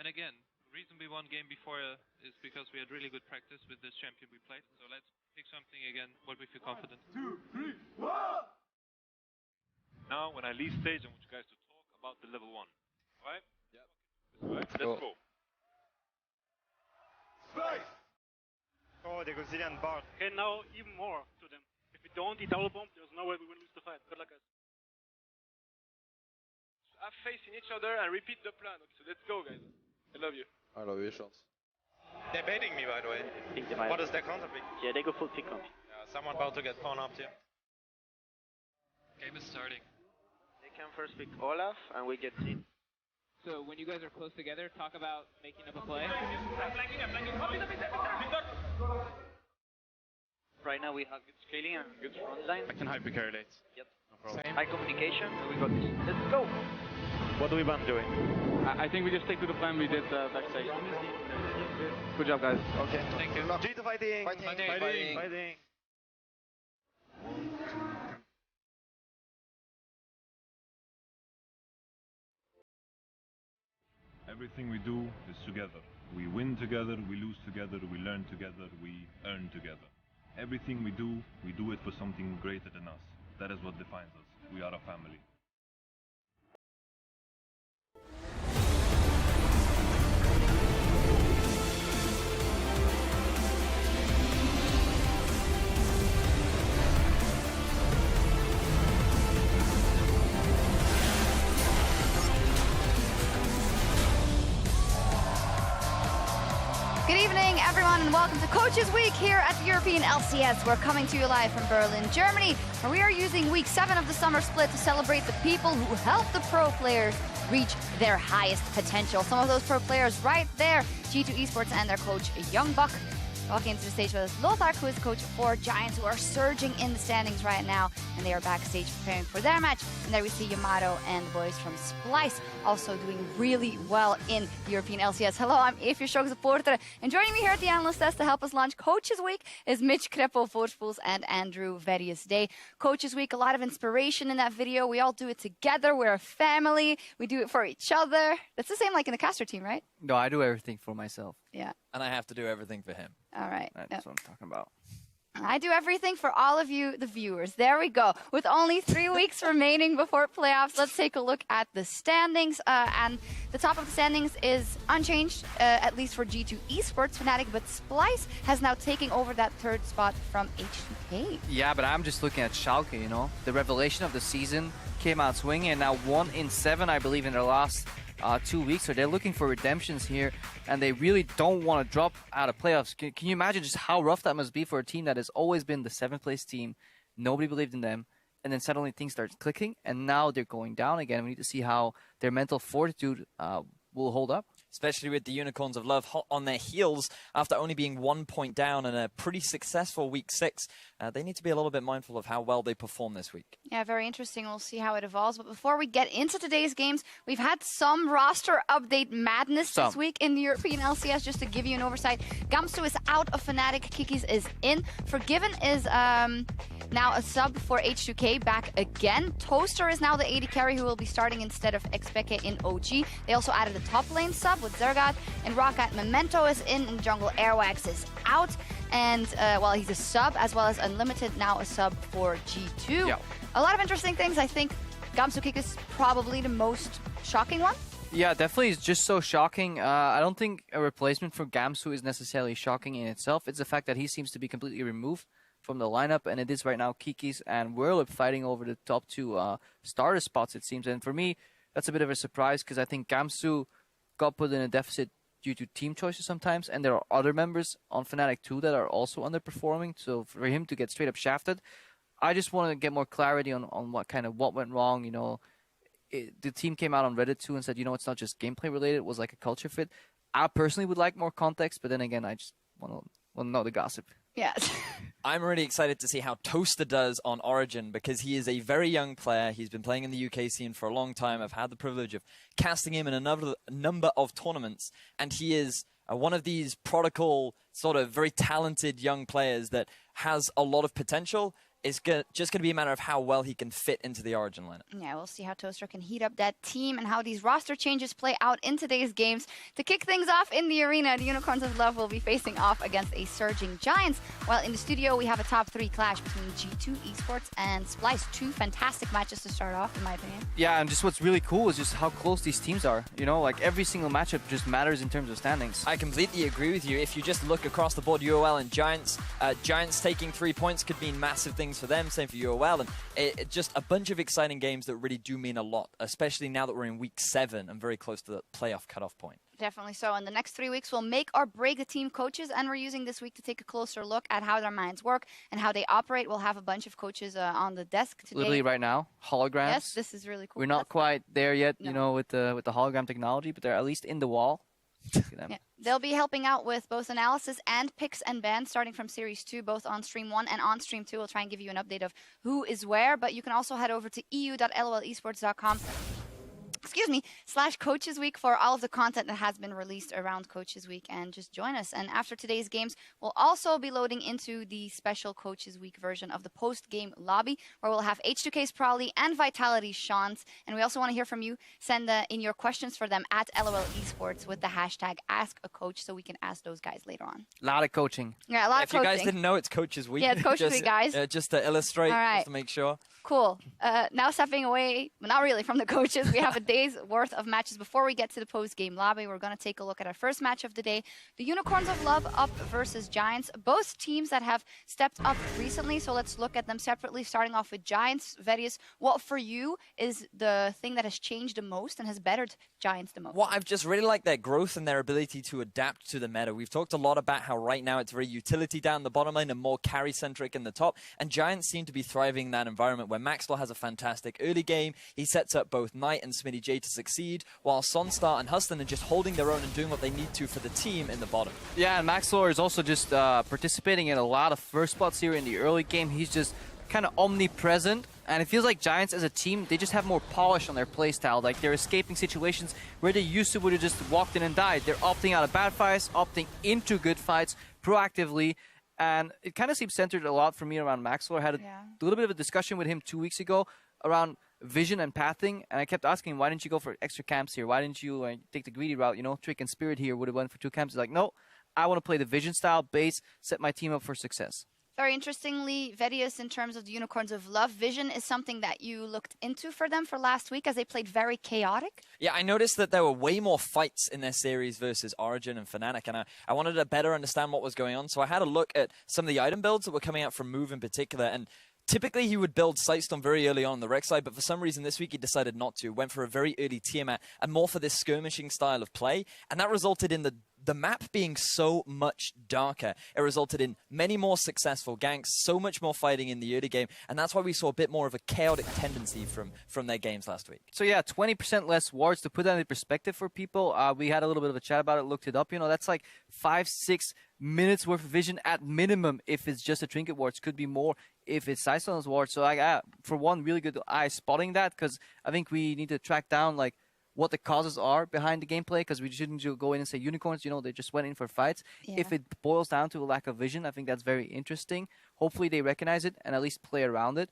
And again, the reason we won game before is because we had really good practice with this champion we played. So let's pick something again what we feel confident. 2, 3, 1! Now, when I leave stage, I want you guys to talk about the level 1. Alright? Yep. Alright, let's go. Splyce! Oh, they're Brazilian bar. Okay, now even more to them. If we don't eat double bomb, there's no way we will lose the fight. Good luck, guys. Have faith in each other and repeat the plan. Okay, so let's go, guys. I love you. I love you, Chance. They're baiting me, by the way. What is their counter pick? Yeah, they go full pick on. Yeah, someone about to get pawned up here. Game is starting. They can first pick Olaf, and we get seed. So when you guys are close together, talk about making up a play. Right now we have good scaling and good front line. I can hyper-correlate. Yep. No problem. High communication, so we got this. Let's go! What do we want doing? I think we just stick to the plan we did backstage. Good job, guys. Okay. Thank you. G2 fighting! Fighting! Everything we do is together. We win together, we lose together, we learn together, we earn together. Everything we do it for something greater than us. That is what defines us. We are a family. Good evening, everyone, and welcome to Coaches Week here at the European LCS. We're coming to you live from Berlin, Germany, where we are using week 7 of the summer split to celebrate the people who help the pro players reach their highest potential. Some of those pro players right there, G2 Esports and their coach, Young Buck. Walking into the stage with us, Lothar, who is coach for Giants, who are surging in the standings right now, and they are backstage preparing for their match. And there we see Yamato and the boys from Splyce also doing really well in the European LCS. Hello, I'm Evie Schok supporter, and joining me here at the Analyst Desk to help us launch Coaches Week is Mitch Kreppel, Voorspools, and Andrew Verius Day. Coaches Week, a lot of inspiration in that video. We all do it together. We're a family. We do it for each other. That's the same like in the caster team, right? No, I do everything for myself. Yeah. And I have to do everything for him. All right. That's what I'm talking about. I do everything for all of you, the viewers. There we go. With only 3 weeks remaining before playoffs, let's take a look at the standings. And the top of the standings is unchanged, at least for G2 Esports Fnatic, but Splyce has now taken over that 3rd spot from H2K. Yeah, but I'm just looking at Schalke, you know. The revelation of the season came out swinging, and now 1 in 7, I believe, in their last 2 weeks. So they're looking for redemptions here, and they really don't want to drop out of playoffs. Can you imagine just how rough that must be for a team that has always been the 7th place team? Nobody believed in them, and then suddenly things start clicking, and now they're going down again. We need to see how their mental fortitude will hold up. Especially with the Unicorns of Love hot on their heels after only being 1 point down in a pretty successful week 6. They need to be a little bit mindful of how well they perform this week. Yeah, very interesting. We'll see how it evolves. But before we get into today's games, we've had some roster update madness this week in the European LCS. Just to give you an oversight, Gamsu is out of Fnatic. Kikis is in. Forgiven is now a sub for H2K back again. Toaster is now the AD carry who will be starting instead of Xpeke in OG. They also added a top lane sub with Zergat, and Rockat Memento is in, and Jungle Airwax is out. And, well, he's a sub, as well as Unlimited, now a sub for G2. Yep. A lot of interesting things. I think Gamsu Kick is probably the most shocking one. Yeah, definitely. It's just so shocking. I don't think a replacement for Gamsu is necessarily shocking in itself. It's the fact that he seems to be completely removed from the lineup, and it is right now Kikis and Whirlip fighting over the top 2 starter spots, it seems. And for me, that's a bit of a surprise, because I think Gamsu got put in a deficit due to team choices sometimes, and there are other members on Fnatic too that are also underperforming. So for him to get straight up shafted, I just want to get more clarity on what went wrong. You know, the team came out on Reddit too and said, you know, it's not just gameplay related; it was like a culture fit. I personally would like more context, but then again, I just want to know the gossip. Yes. I'm really excited to see how Toaster does on Origin, because he is a very young player. He's been playing in the UK scene for a long time. I've had the privilege of casting him in a number of tournaments, and he is one of these prodigal, sort of very talented young players that has a lot of potential. It's just going to be a matter of how well he can fit into the Origin lineup. Yeah, we'll see how Toaster can heat up that team and how these roster changes play out in today's games. To kick things off in the arena, the Unicorns of Love will be facing off against a surging Giants, while in the studio we have a top 3 clash between G2, Esports, and Splyce. 2 fantastic matches to start off, in my opinion. Yeah, and just what's really cool is just how close these teams are. You know, like every single matchup just matters in terms of standings. I completely agree with you. If you just look across the board, UOL and Giants, Giants taking 3 points could mean massive things for them, same for UOL, and it just a bunch of exciting games that really do mean a lot, especially now that we're in week 7 and very close to the playoff cutoff point. Definitely so. In the next 3 weeks, we'll make or break the team coaches, and we're using this week to take a closer look at how their minds work and how they operate. We'll have a bunch of coaches on the desk today. Literally right now, holograms. Yes, this is really cool. We're not quite there yet, you know, with the hologram technology, but they're at least in the wall. Yeah. They'll be helping out with both analysis and picks and bans starting from Series 2, both on Stream 1 and on Stream 2. We'll try and give you an update of who is where, but you can also head over to eu.lolesports.com /Coaches Week for all of the content that has been released around Coaches Week, and just join us. And after today's games, we'll also be loading into the special Coaches Week version of the post-game lobby, where we'll have H2K's Prowley and Vitality's Sean's. And we also want to hear from you. Send in your questions for them at LOL Esports with the hashtag #AskACoach, so we can ask those guys later on. A lot of coaching. Yeah, a lot of coaching. If you guys didn't know, it's Coaches Week. Yeah, it's Coaches Week, guys. Just to illustrate, all right. just to make sure. Cool. Now stepping away, but not really from the coaches, we have a day's worth of matches. Before we get to the post-game lobby, we're going to take a look at our first match of the day. The Unicorns of Love up versus Giants. Both teams that have stepped up recently, so let's look at them separately, starting off with Giants. Verius, what for you is the thing that has changed the most and has bettered Giants the most? Well, I've just really liked their growth and their ability to adapt to the meta. We've talked a lot about how right now it's very utility down the bottom lane and more carry-centric in the top, and Giants seem to be thriving in that environment where Maxwell has a fantastic early game. He sets up both Knight and Smitty J to succeed, while Sonstar and Huston are just holding their own and doing what they need to for the team in the bottom. Yeah, and Maxwell is also just participating in a lot of first spots here in the early game. He's just kind of omnipresent, and it feels like Giants as a team, they just have more polish on their playstyle. Like, they're escaping situations where they used to would have just walked in and died. They're opting out of bad fights, opting into good fights proactively. And it kind of seems centered a lot for me around Maxwell. I had a little bit of a discussion with him 2 weeks ago around vision and pathing, and I kept asking him, why didn't you go for extra camps here? Why didn't you take the greedy route? You know, Trick and Spirit here would have went for 2 camps. He's like, no, I want to play the vision style base, set my team up for success. Very interestingly, Verius, in terms of the Unicorns of Love, vision is something that you looked into for them for last week as they played very chaotic. Yeah, I noticed that there were way more fights in their series versus Origin and Fnatic, and I wanted to better understand what was going on. So I had a look at some of the item builds that were coming out from Move in particular, and typically he would build Sightstorm very early on the Rex side, but for some reason this week he decided not to. Went for a very early Tiamat and more for this skirmishing style of play, and that resulted in the map being so much darker. It resulted in many more successful ganks, so much more fighting in the early game, and that's why we saw a bit more of a chaotic tendency from their games last week. So yeah, 20% less wards. To put that in perspective for people, we had a little bit of a chat about it, looked it up. You know, that's like 5-6 minutes worth of vision at minimum if it's just a trinket wards. Could be more if it's Sightstorm's wards. So for one, really good eye spotting that, because I think we need to track down like what the causes are behind the gameplay, because we shouldn't go in and say Unicorns, you know, they just went in for fights. Yeah. If it boils down to a lack of vision, I think that's very interesting. Hopefully they recognize it and at least play around it.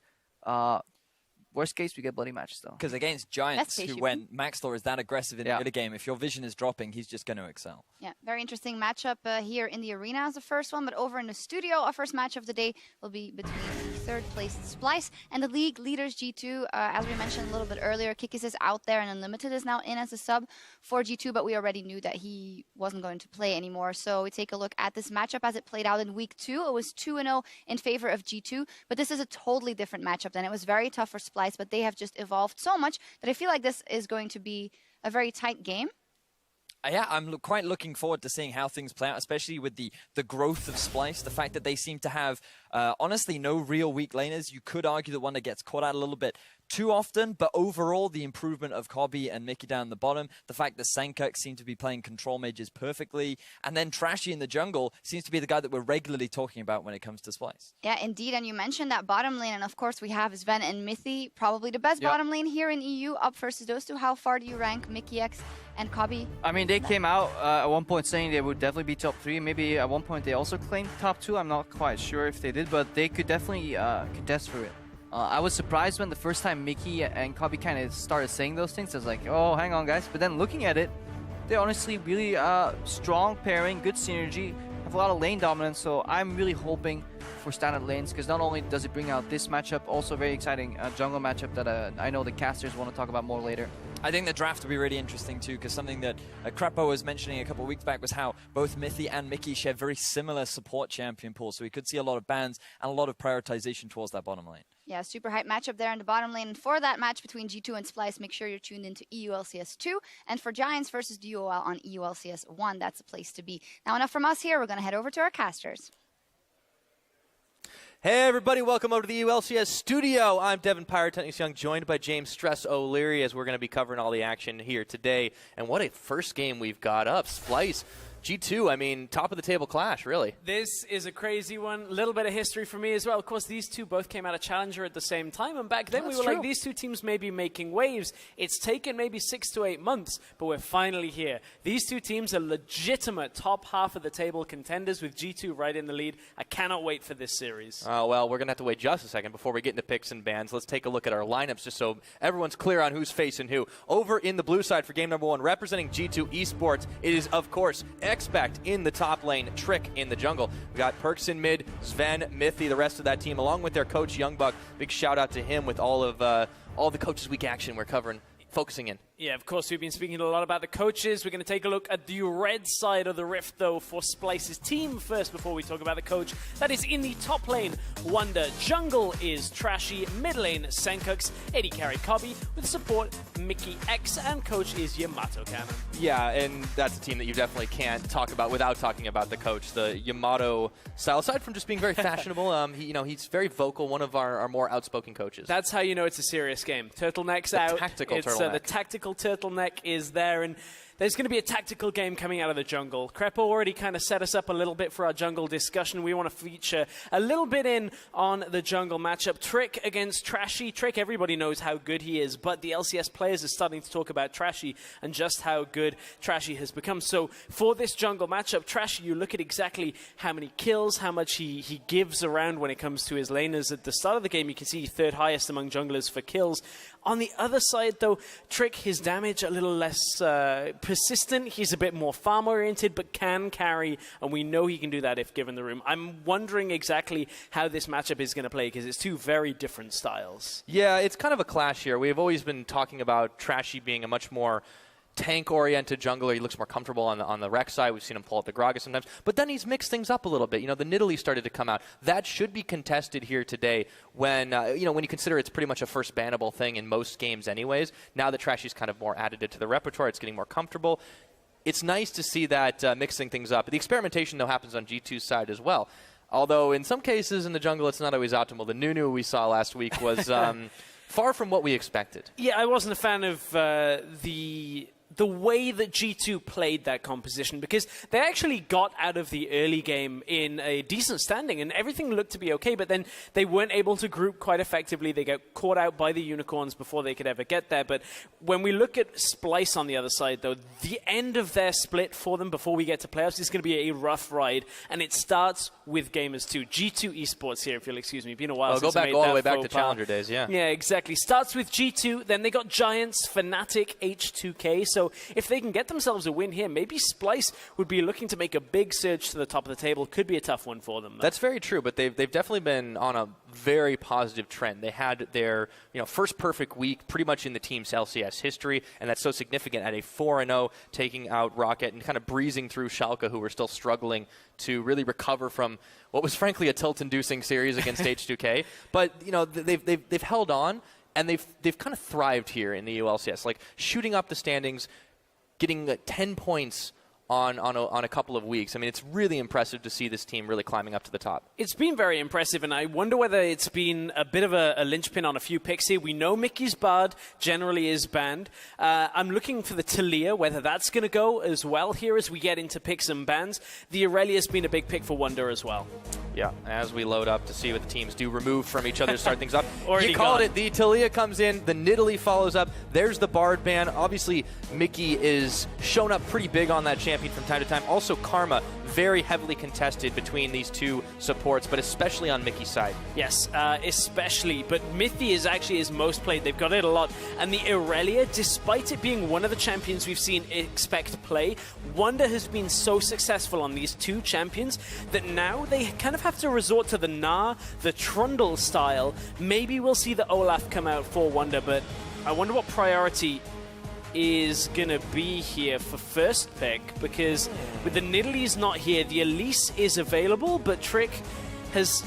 Worst case, we get bloody matches, though. Because against Giants, when Maxlor is that aggressive in the early game, if your vision is dropping, he's just going to excel. Yeah, very interesting matchup here in the arena as the first one, but over in the studio, our first match of the day will be between the third place Splyce and the league leaders G2. As we mentioned a little bit earlier, Kikis is out there and Unlimited is now in as a sub for G2, but we already knew that he wasn't going to play anymore. So we take a look at this matchup as it played out in week 2. It was 2-0 in favor of G2, but this is a totally different matchup than it was very tough for Splyce, but they have just evolved so much that I feel like this is going to be a very tight game. Yeah, I'm quite looking forward to seeing how things play out, especially with the growth of Splyce, the fact that they seem to have, honestly, no real weak laners. You could argue the one that gets caught out a little bit, too often, but overall, the improvement of Kobe and Mickey down the bottom, the fact that Sankuk seem to be playing control mages perfectly, and then Trashy in the jungle seems to be the guy that we're regularly talking about when it comes to Splyce. Yeah, indeed. And you mentioned that bottom lane, and of course we have Sven and Mithy, probably the best bottom lane here in EU, up versus those two. How far do you rank Mickey X and Kobe? I mean, they came out at one point saying they would definitely be top 3. Maybe at one point they also claimed top 2. I'm not quite sure if they did, but they could definitely contest for it. I was surprised when the first time Mickey and Kobe kind of started saying those things. I was like, oh, hang on, guys. But then looking at it, they're honestly really strong pairing, good synergy, have a lot of lane dominance. So I'm really hoping for standard lanes, because not only does it bring out this matchup, also very exciting jungle matchup that I know the casters want to talk about more later. I think the draft will be really interesting too, because something that Crepo was mentioning a couple of weeks back was how both Mithy and Mickey share very similar support champion pools, so we could see a lot of bans and a lot of prioritization towards that bottom lane. Yeah, super hype matchup there in the bottom lane. And for that match between G2 and Splyce, make sure you're tuned into EU LCS 2. And for Giants versus DUOL on EU LCS 1, that's a place to be. Now, enough from us here. We're going to head over to our casters. Hey everybody, welcome over to the ULCS studio. I'm Devin Pyrotechnics Young, joined by James Stress O'Leary, as we're going to be covering all the action here today. And what a first game we've got up. Splyce, G2, I mean, top of the table clash, really. This is a crazy one. A little bit of history for me as well. Of course, these two both came out of Challenger at the same time, and back then we were like, these two teams may be making waves. It's taken maybe 6 to 8 months, but we're finally here. These two teams are legitimate top half of the table contenders with G2 right in the lead. I cannot wait for this series. Oh, well, we're going to have to wait just a second before we get into picks and bans. Let's take a look at our lineups just so everyone's clear on who's facing who. Over in the blue side for game number 1, representing G2 Esports, it is, of course, Expect in the top lane, Trick in the jungle. We got Perks in mid, Sven, Mithy, the rest of that team, along with their coach, Youngbuck. Big shout out to him with all the Coaches Week action we're covering, focusing in. Yeah, of course, we've been speaking a lot about the coaches. We're going to take a look at the red side of the rift, though, for Splyce's team first before we talk about the coach. That is in the top lane, Wonder. Jungle is Trashy. Mid lane, Senkux. AD carry Kobe. With support, Mickey X. And coach is Yamato Cannon. Yeah, and that's a team that you definitely can't talk about without talking about the coach. The Yamato style, aside from just being very fashionable, he's very vocal, one of our more outspoken coaches. That's how you know it's a serious game. Turtleneck's out. Tactical turtleneck. The tactical turtleneck is there, and there's going to be a tactical game coming out of the jungle. Crepo already kind of set us up a little bit for our jungle discussion. We want to feature a little bit in on the jungle matchup. Trick against Trashy. Trick, everybody knows how good he is, but the LCS players are starting to talk about Trashy and just how good Trashy has become. So for this jungle matchup, Trashy, you look at exactly how many kills, how much he gives around when it comes to his laners. At the start of the game, you can see third highest among junglers for kills. On the other side, though, Trick, his damage a little less persistent. He's a bit more farm-oriented, but can carry, and we know he can do that if given the room. I'm wondering exactly how this matchup is going to play, because it's two very different styles. Yeah, it's kind of a clash here. We've always been talking about Trashy being a much more tank-oriented jungler. He looks more comfortable on the Rex side. We've seen him pull out the Gragas sometimes. But then he's mixed things up a little bit. The Nidalee started to come out. That should be contested here today when, when you consider it's pretty much a first bannable thing in most games anyways. Now that Trashy's kind of more added to the repertoire, it's getting more comfortable. It's nice to see that mixing things up. The experimentation, though, happens on G2's side as well. Although in some cases in the jungle, it's not always optimal. The Nunu we saw last week was far from what we expected. Yeah, I wasn't a fan of the way that G2 played that composition, because they actually got out of the early game in a decent standing and everything looked to be okay, but then they weren't able to group quite effectively. They got caught out by the Unicorns before they could ever get there. But when we look at Splyce on the other side, though, the end of their split for them before we get to playoffs is going to be a rough ride, and it starts with Gamers 2. G2 Esports here, if you'll excuse me. It's been a while since go I back made all that the way back to faux pas. Challenger days, yeah. Yeah, exactly. Starts with G2, then they got Giants, Fnatic, H2K. So if they can get themselves a win here, maybe Splyce would be looking to make a big surge to the top of the table. Could be a tough one for them, though. That's very true, but they've definitely been on a very positive trend. They had their first perfect week pretty much in the team's LCS history, and that's so significant at a 4-0, taking out Rocket and kind of breezing through Schalke, who were still struggling to really recover from what was frankly a tilt-inducing series against H2K. But they've held on, and they've kind of thrived here in the ULCS, like shooting up the standings, getting 10 points on a couple of weeks. I mean, it's really impressive to see this team really climbing up to the top. It's been very impressive, and I wonder whether it's been a bit of a linchpin on a few picks here. We know Mickey's Bard generally is banned. I'm looking for the Talia, whether that's going to go as well here as we get into picks and bans. The Aurelia's been a big pick for Wonder as well. Yeah, as we load up to see what the teams do remove from each other to start things up. Already you called gone. it. The Talia comes in. The Nidalee follows up. There's the Bard ban. Obviously, Mickey is shown up pretty big on that champion from time to time. Also, Karma, very heavily contested between these two supports, but especially on Mickey's side. Yes, especially. But Mithy is actually his most played. They've got it a lot. And the Aurelia, despite it being one of the champions we've seen expect play, Wonder has been so successful on these two champions that now they kind of have to resort to the Gnar, the Trundle style. Maybe we'll see the Olaf come out for Wonder, but I wonder what priority is gonna be here for first pick, because with the Nidalee's not here, the Elise is available, but Trick has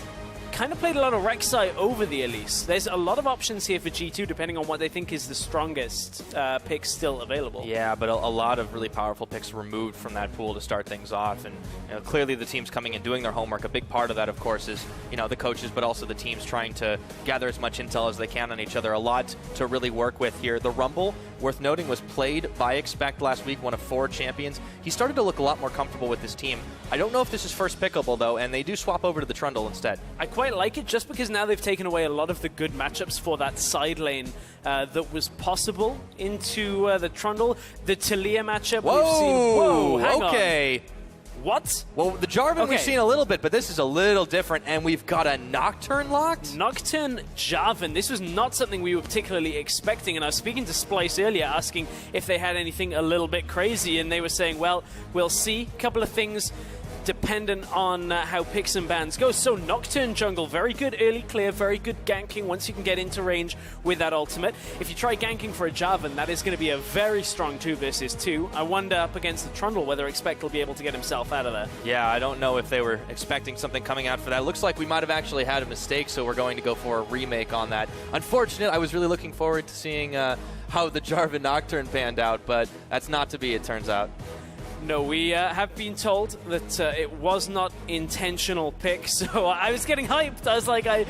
kind of played a lot of Rek'Sai over the Elise. There's a lot of options here for G2 depending on what they think is the strongest pick still available. Yeah, but a lot of really powerful picks removed from that pool to start things off, and clearly the team's coming and doing their homework. A big part of that, of course, is the coaches, but also the teams trying to gather as much intel as they can on each other. A lot to really work with here. The Rumble, worth noting, was played by Expect last week, one of 4 champions. He started to look a lot more comfortable with this team. I don't know if this is first pickable, though, and they do swap over to the Trundle instead. I quite like it just because now they've taken away a lot of the good matchups for that side lane that was possible into the Trundle. The Talia matchup we've seen. Whoa, hang okay. on. What? Well, the Jarvan we've seen a little bit, but this is a little different, and we've got a Nocturne locked? Nocturne Jarvan. This was not something we were particularly expecting, and I was speaking to Splyce earlier asking if they had anything a little bit crazy, and they were saying, well, we'll see. A couple of things dependent on how picks and bans go. So Nocturne jungle, very good early clear, very good ganking once you can get into range with that ultimate. If you try ganking for a Jarvan, that is going to be a very strong 2 versus 2. I wonder up against the Trundle whether Expect will be able to get himself out of there. Yeah, I don't know if they were expecting something coming out for that. Looks like we might have actually had a mistake, so we're going to go for a remake on that. Unfortunate, I was really looking forward to seeing how the Jarvan Nocturne panned out, but that's not to be, it turns out. No, we have been told that it was not intentional pick, so I was getting hyped. I was like, a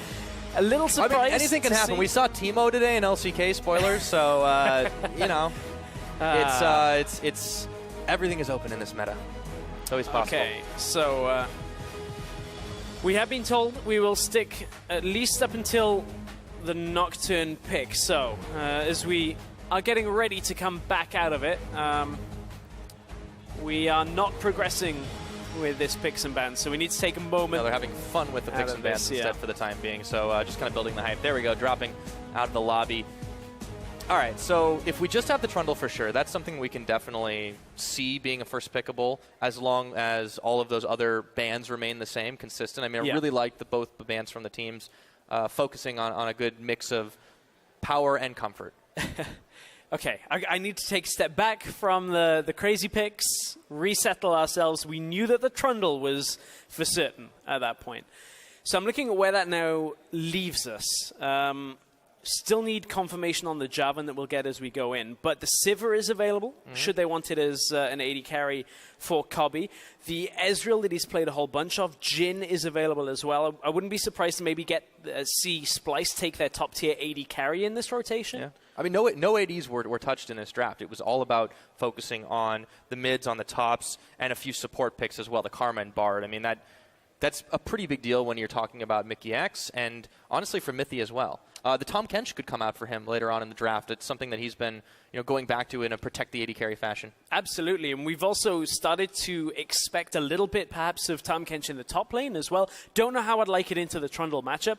little surprised. I mean, anything can happen. We saw Timo today in LCK, spoilers, so, it's everything is open in this meta. It's always possible. Okay, so we have been told we will stick at least up until the Nocturne pick. So, as we are getting ready to come back out of it, we are not progressing with this picks and bans, so we need to take a moment. No, they're having fun with the picks and bans instead for the time being, so just kind of building the hype. There we go, dropping out of the lobby. All right, so if we just have the Trundle for sure, that's something we can definitely see being a first pickable as long as all of those other bans remain the same, consistent. I mean, I really like both the bans from the teams focusing on a good mix of power and comfort. Okay, I need to take a step back from the crazy picks, resettle ourselves. We knew that the Trundle was for certain at that point. So I'm looking at where that now leaves us. Still need confirmation on the Jarvan that we'll get as we go in. But the Sivir is available, should they want it as an AD carry for Cobby. The Ezreal that he's played a whole bunch of, Jhin is available as well. I wouldn't be surprised to maybe see Splyce take their top-tier AD carry in this rotation. Yeah. I mean, no ADs were touched in this draft. It was all about focusing on the mids, on the tops, and a few support picks as well, the Karma and Bard. I mean, that's a pretty big deal when you're talking about Mickey X, and honestly for Mithy as well. The Tom Kench could come out for him later on in the draft. It's something that he's been going back to in a protect the AD carry fashion. Absolutely, and we've also started to expect a little bit perhaps of Tom Kench in the top lane as well. Don't know how I'd like it into the Trundle matchup.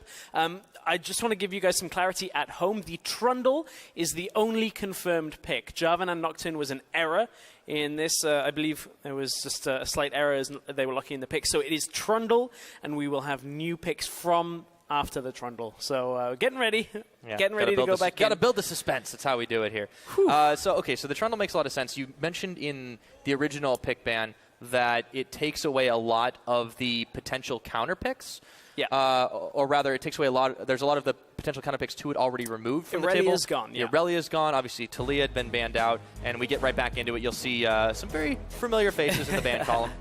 I just want to give you guys some clarity at home. The Trundle is the only confirmed pick. Jarvan and Nocturne was an error in this. I believe there was just a slight error as they were lucky in the pick. So it is Trundle, and we will have new picks from after the Trundle. So getting ready. Yeah, getting ready to go back in. Got to build the suspense. That's how we do it here. So the Trundle makes a lot of sense. You mentioned in the original pick ban that it takes away a lot of the potential counter picks. Yeah. Or rather, it takes away there's a lot of the potential counter picks to it already removed from the table. Irelia's gone, yeah. Irelia's gone. Obviously, Talia had been banned out, and we get right back into it. You'll see some very familiar faces in the ban column.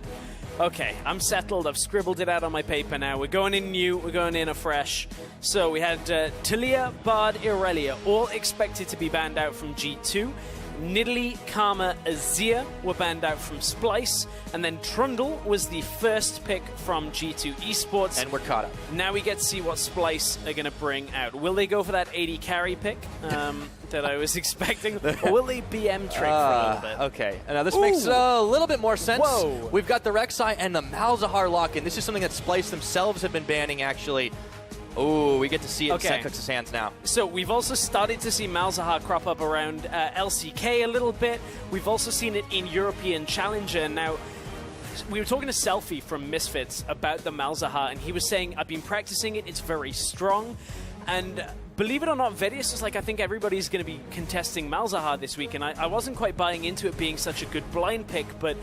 Okay, I'm settled. I've scribbled it out on my paper now. We're going in new. We're going in afresh. So we had Talia, Bard, Irelia, all expected to be banned out from G2. Nidalee, Karma, Azir were banned out from Splyce, and then Trundle was the first pick from G2 Esports. And we're caught up. Now we get to see what Splyce are going to bring out. Will they go for that 80 carry pick that I was expecting, or will they BM trick for a little bit? Okay, now this makes a little bit more sense. Whoa. We've got the Rek'Sai and the Malzahar lock-in. This is something that Splyce themselves have been banning, actually. Oh, we get to see it in Sencooks' hands now. So we've also started to see Malzahar crop up around LCK a little bit. We've also seen it in European Challenger. Now, we were talking to Selfie from Misfits about the Malzahar, and he was saying, I've been practicing it, it's very strong. And believe it or not, Vedius was like, I think everybody's going to be contesting Malzahar this week, and I wasn't quite buying into it being such a good blind pick, but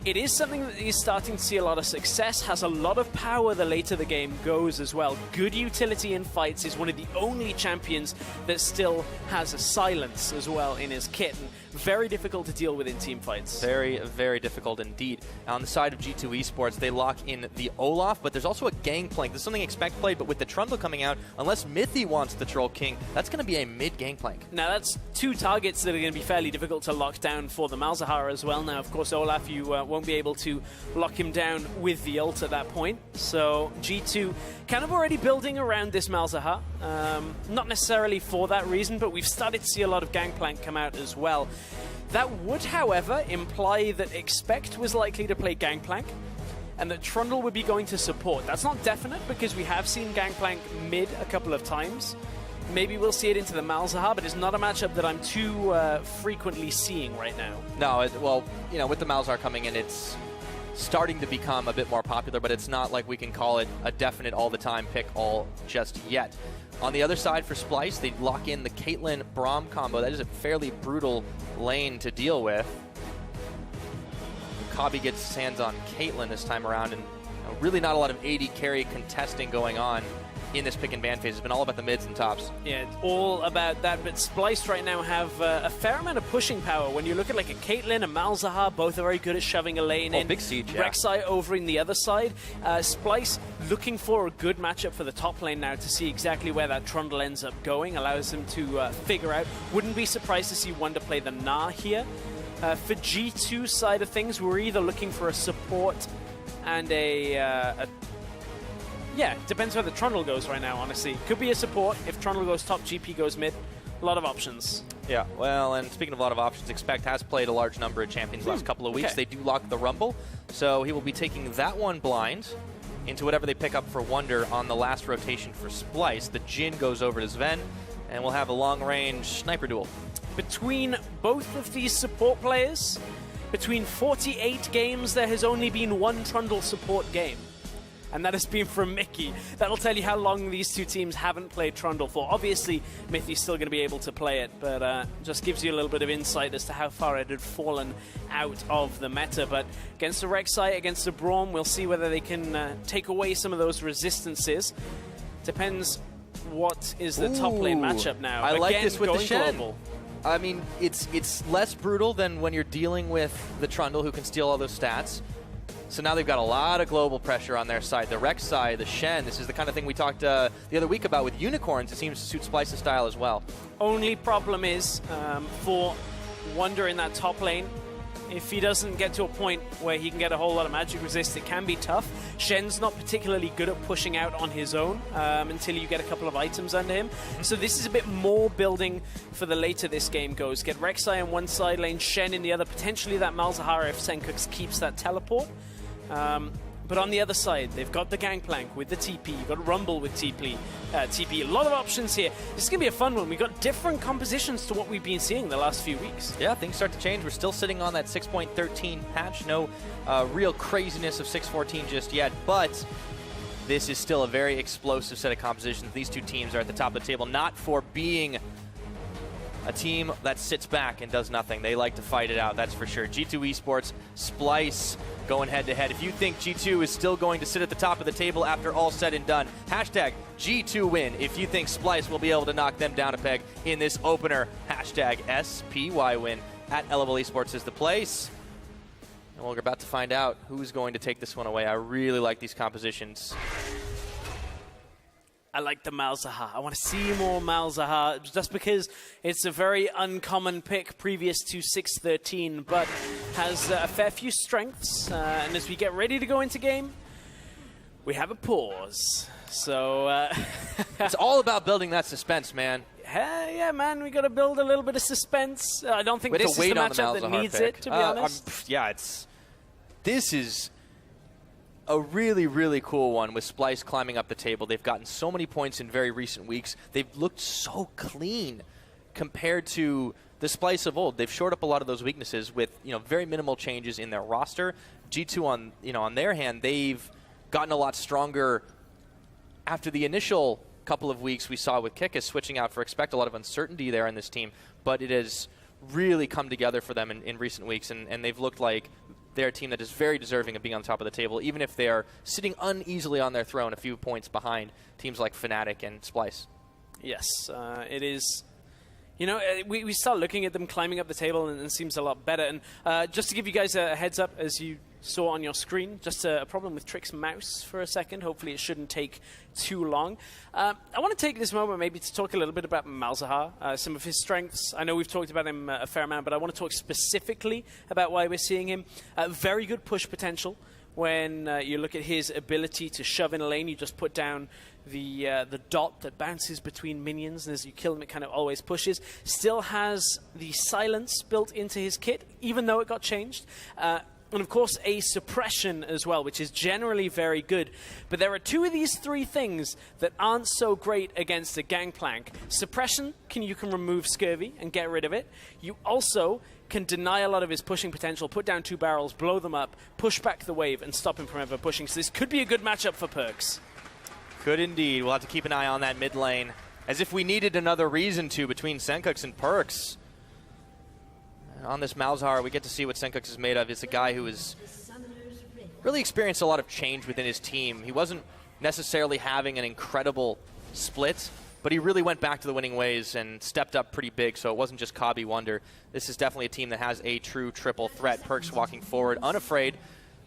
it is something that he's starting to see a lot of success, has a lot of power the later the game goes as well. Good utility in fights, is one of the only champions that still has a silence as well in his kit. And very difficult to deal with in team fights. Very, very difficult indeed. On the side of G2 Esports, they lock in the Olaf, but there's also a Gangplank. This is something Expect played, but with the Trundle coming out, unless Mithy wants the Troll King, that's going to be a mid Gangplank. Now that's two targets that are going to be fairly difficult to lock down for the Malzahar as well. Now, of course, Olaf, you won't be able to lock him down with the ult at that point. So G2 kind of already building around this Malzahar. Not necessarily for that reason, but we've started to see a lot of Gangplank come out as well. That would, however, imply that Expect was likely to play Gangplank and that Trundle would be going to support. That's not definite because we have seen Gangplank mid a couple of times. Maybe we'll see it into the Malzahar, but it's not a matchup that I'm too frequently seeing right now. No, well, you know, with the Malzahar coming in, it's starting to become a bit more popular, but it's not like we can call it a definite all-the-time pick all just yet. On the other side for Splyce, they lock in the Caitlyn Braum combo. That is a fairly brutal lane to deal with. Kabi gets his hands on Caitlyn this time around, and really not a lot of AD carry contesting going on in this pick and ban phase. It's been all about the mids and tops. Yeah, it's all about that, but Splyce right now have a fair amount of pushing power. When you look at like a Caitlyn, a Malzahar, both are very good at shoving a lane in. Big siege, yeah. Rek'Sai over in the other side. Splyce looking for a good matchup for the top lane now to see exactly where that Trundle ends up going, allows them to figure out. Wouldn't be surprised to see Wonder play the Gnar here. For G2 side of things, we're either looking for a support and yeah, depends where the Trundle goes right now, honestly. Could be a support. If Trundle goes top, GP goes mid. A lot of options. Yeah, well, and speaking of a lot of options, Expect has played a large number of champions the last couple of weeks. They do lock the Rumble, so he will be taking that one blind into whatever they pick up for Wonder on the last rotation for Splyce. The Jhin goes over to Sven, and we'll have a long-range sniper duel. Between both of these support players, between 48 games, there has only been one Trundle support game. And that has been from Mickey. That'll tell you how long these two teams haven't played Trundle for. Obviously, Mithy's still going to be able to play it, but just gives you a little bit of insight as to how far it had fallen out of the meta. But against the Rek'Sai, against the Braum, we'll see whether they can take away some of those resistances. Depends what is the top lane matchup now. I like this with the Shen. Global. I mean, it's less brutal than when you're dealing with the Trundle who can steal all those stats. So now they've got a lot of global pressure on their side. The Rek'Sai, the Shen, this is the kind of thing we talked the other week about with Unicorns. It seems to suit Splyce's style as well. Only problem is for Wonder in that top lane, if he doesn't get to a point where he can get a whole lot of magic resist, it can be tough. Shen's not particularly good at pushing out on his own until you get a couple of items under him. So this is a bit more building for the later this game goes. Get Rek'Sai on one side lane, Shen in the other, potentially that Malzahar if Sencooks keeps that teleport. But on the other side, they've got the Gangplank with the TP, you've got Rumble with TP. A lot of options here. This is going to be a fun one. We've got different compositions to what we've been seeing the last few weeks. Yeah, things start to change. We're still sitting on that 6.13 patch. No real craziness of 6.14 just yet, but this is still a very explosive set of compositions. These two teams are at the top of the table, not for being a team that sits back and does nothing. They like to fight it out, that's for sure. G2 Esports, Splyce going head-to-head. If you think G2 is still going to sit at the top of the table after all said and done, hashtag G2 win. If you think Splyce will be able to knock them down a peg in this opener, hashtag SPY win. At Level Esports is the place. And we're about to find out who's going to take this one away. I really like these compositions. I like the Malzahar. I want to see more Malzahar just because it's a very uncommon pick previous to 613, but has a fair few strengths. And as we get ready to go into game, we have a pause. So it's all about building that suspense, man. Yeah, man, we got to build a little bit of suspense. I don't think this is the matchup that needs it, to be honest. This is a really, really cool one with Splyce climbing up the table. They've gotten so many points in very recent weeks. They've looked so clean compared to the Splyce of old. They've shored up a lot of those weaknesses with very minimal changes in their roster. G2 on their hand, they've gotten a lot stronger after the initial couple of weeks we saw with Kickus switching out for Expect. A lot of uncertainty there in this team, but it has really come together for them in recent weeks, and they've looked like they're a team that is very deserving of being on top of the table, even if they are sitting uneasily on their throne a few points behind teams like Fnatic and Splyce. Yes, it is. We start looking at them climbing up the table, and it seems a lot better. And just to give you guys a heads up, as you saw on your screen, just a problem with Trick's mouse for a second. Hopefully it shouldn't take too long. I want to take this moment maybe to talk a little bit about Malzahar, some of his strengths. I know we've talked about him a fair amount, but I want to talk specifically about why we're seeing him. Very good push potential. When you look at his ability to shove in a lane, you just put down the dot that bounces between minions, and as you kill them, it kind of always pushes. Still has the silence built into his kit, even though it got changed. And of course, a suppression as well, which is generally very good. But there are two of these three things that aren't so great against a Gangplank. Suppression, you can remove Scurvy and get rid of it. You also can deny a lot of his pushing potential, put down two barrels, blow them up, push back the wave, and stop him from ever pushing. So this could be a good matchup for Perkz. Could indeed. We'll have to keep an eye on that mid lane. As if we needed another reason to between Senkux and Perkz. On this Malzahar, we get to see what Senkux is made of. He's a guy who has really experienced a lot of change within his team. He wasn't necessarily having an incredible split, but he really went back to the winning ways and stepped up pretty big, so it wasn't just Cobby Wonder. This is definitely a team that has a true triple threat. Perkz walking forward, unafraid.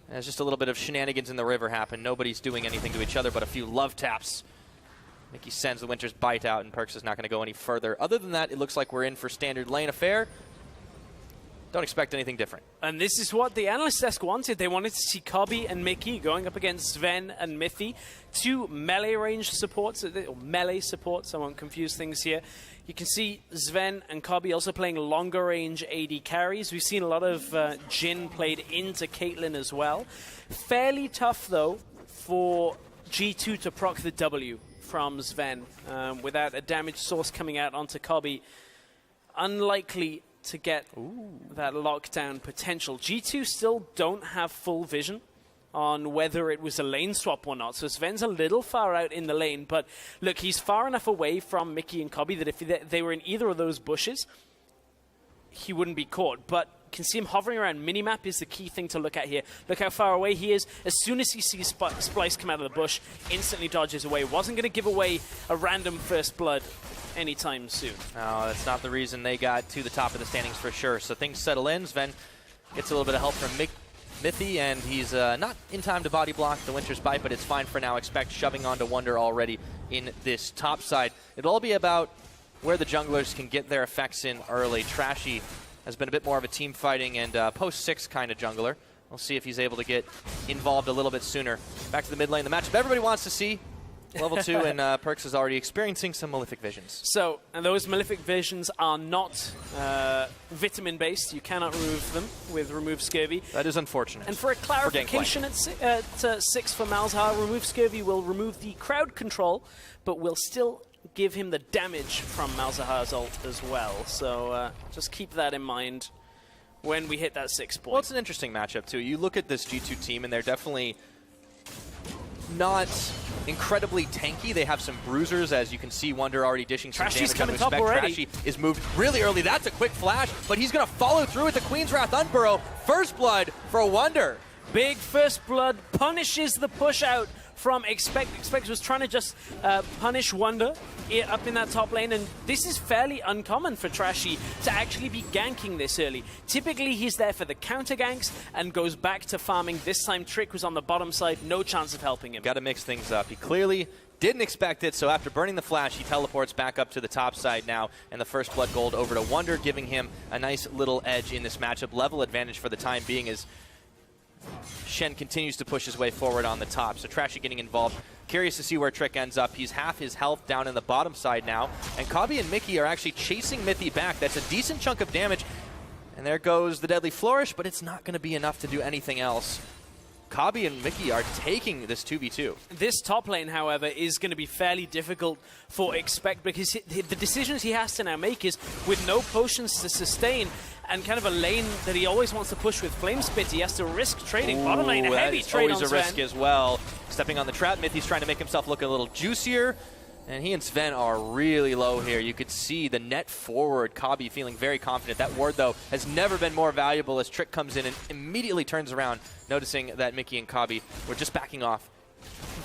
There's just a little bit of shenanigans in the river happen. Nobody's doing anything to each other but a few love taps. Mickey sends the Winter's Bite out, and Perkz is not going to go any further. Other than that, it looks like we're in for standard lane affair. Don't expect anything different. And this is what the analyst desk wanted. They wanted to see Cobby and Mickey going up against Sven and Mithy, two melee range supports, or melee supports, I won't confuse things here. You can see Sven and Cobby also playing longer range AD carries. We've seen a lot of Jhin played into Caitlyn as well. Fairly tough, though, for G2 to proc the W from Sven without a damage source coming out onto Cobby. Unlikely to get that lockdown potential. G2 still don't have full vision on whether it was a lane swap or not, so Sven's a little far out in the lane, but look, he's far enough away from Mickey and Cobby that if they were in either of those bushes, he wouldn't be caught, but can see him hovering around minimap is the key thing to look at here. Look how far away he is. As soon as he sees Splyce come out of the bush, instantly dodges away. Wasn't going to give away a random first blood anytime soon. No, that's not the reason they got to the top of the standings for sure. So things settle in. Sven gets a little bit of help from Mithy, and he's not in time to body block the Winter's Bite, but it's fine for now. Expect shoving onto Wonder already in this top side. It'll all be about where the junglers can get their effects in early. Trashy has been a bit more of a team fighting and post-6 kind of jungler. We'll see if he's able to get involved a little bit sooner. Back to the mid lane, the matchup everybody wants to see. Level 2, and Perkz is already experiencing some Malefic Visions. So, and those Malefic Visions are not vitamin-based. You cannot remove them with Remove Scurvy. That is unfortunate. And for a clarification at 6 for Malzahar, Remove Scurvy will remove the crowd control, but will still give him the damage from Malzahar's ult as well. So just keep that in mind when we hit that 6 point. Well, it's an interesting matchup, too. You look at this G2 team, and they're definitely not incredibly tanky. They have some bruisers, as you can see. Wonder already dishing some Trashy's damage. coming top already. Trashy is moved really early. That's a quick flash, but he's going to follow through with the Queen's Wrath Unburrow. First blood for Wonder. Big first blood punishes the push out from Expect. Expect was trying to just punish Wonder up in that top lane, and this is fairly uncommon for Trashy to actually be ganking this early. Typically, he's there for the counter ganks and goes back to farming. This time, Trick was on the bottom side, no chance of helping him. Got to mix things up. He clearly didn't expect it, so after burning the flash, he teleports back up to the top side now, and the first blood gold over to Wonder, giving him a nice little edge in this matchup. Level advantage for the time being as Shen continues to push his way forward on the top, so Trashy getting involved. Curious to see where Trick ends up. He's half his health down in the bottom side now, and Kabi and Mickey are actually chasing Mithy back. That's a decent chunk of damage, and there goes the Deadly Flourish, but it's not going to be enough to do anything else. Kabi and Mickey are taking this 2v2. This top lane, however, is going to be fairly difficult for Expect because the decisions he has to now make is with no potions to sustain and kind of a lane that he always wants to push with Flame Spit. He has to risk trading. Bottom lane, a heavy trade on Sven. Always a risk as well. Stepping on the trap, Mithy's trying to make himself look a little juicier. And he and Sven are really low here. You could see the net forward, Kabi feeling very confident. That ward, though, has never been more valuable as Trick comes in and immediately turns around, noticing that Mickey and Kabi were just backing off.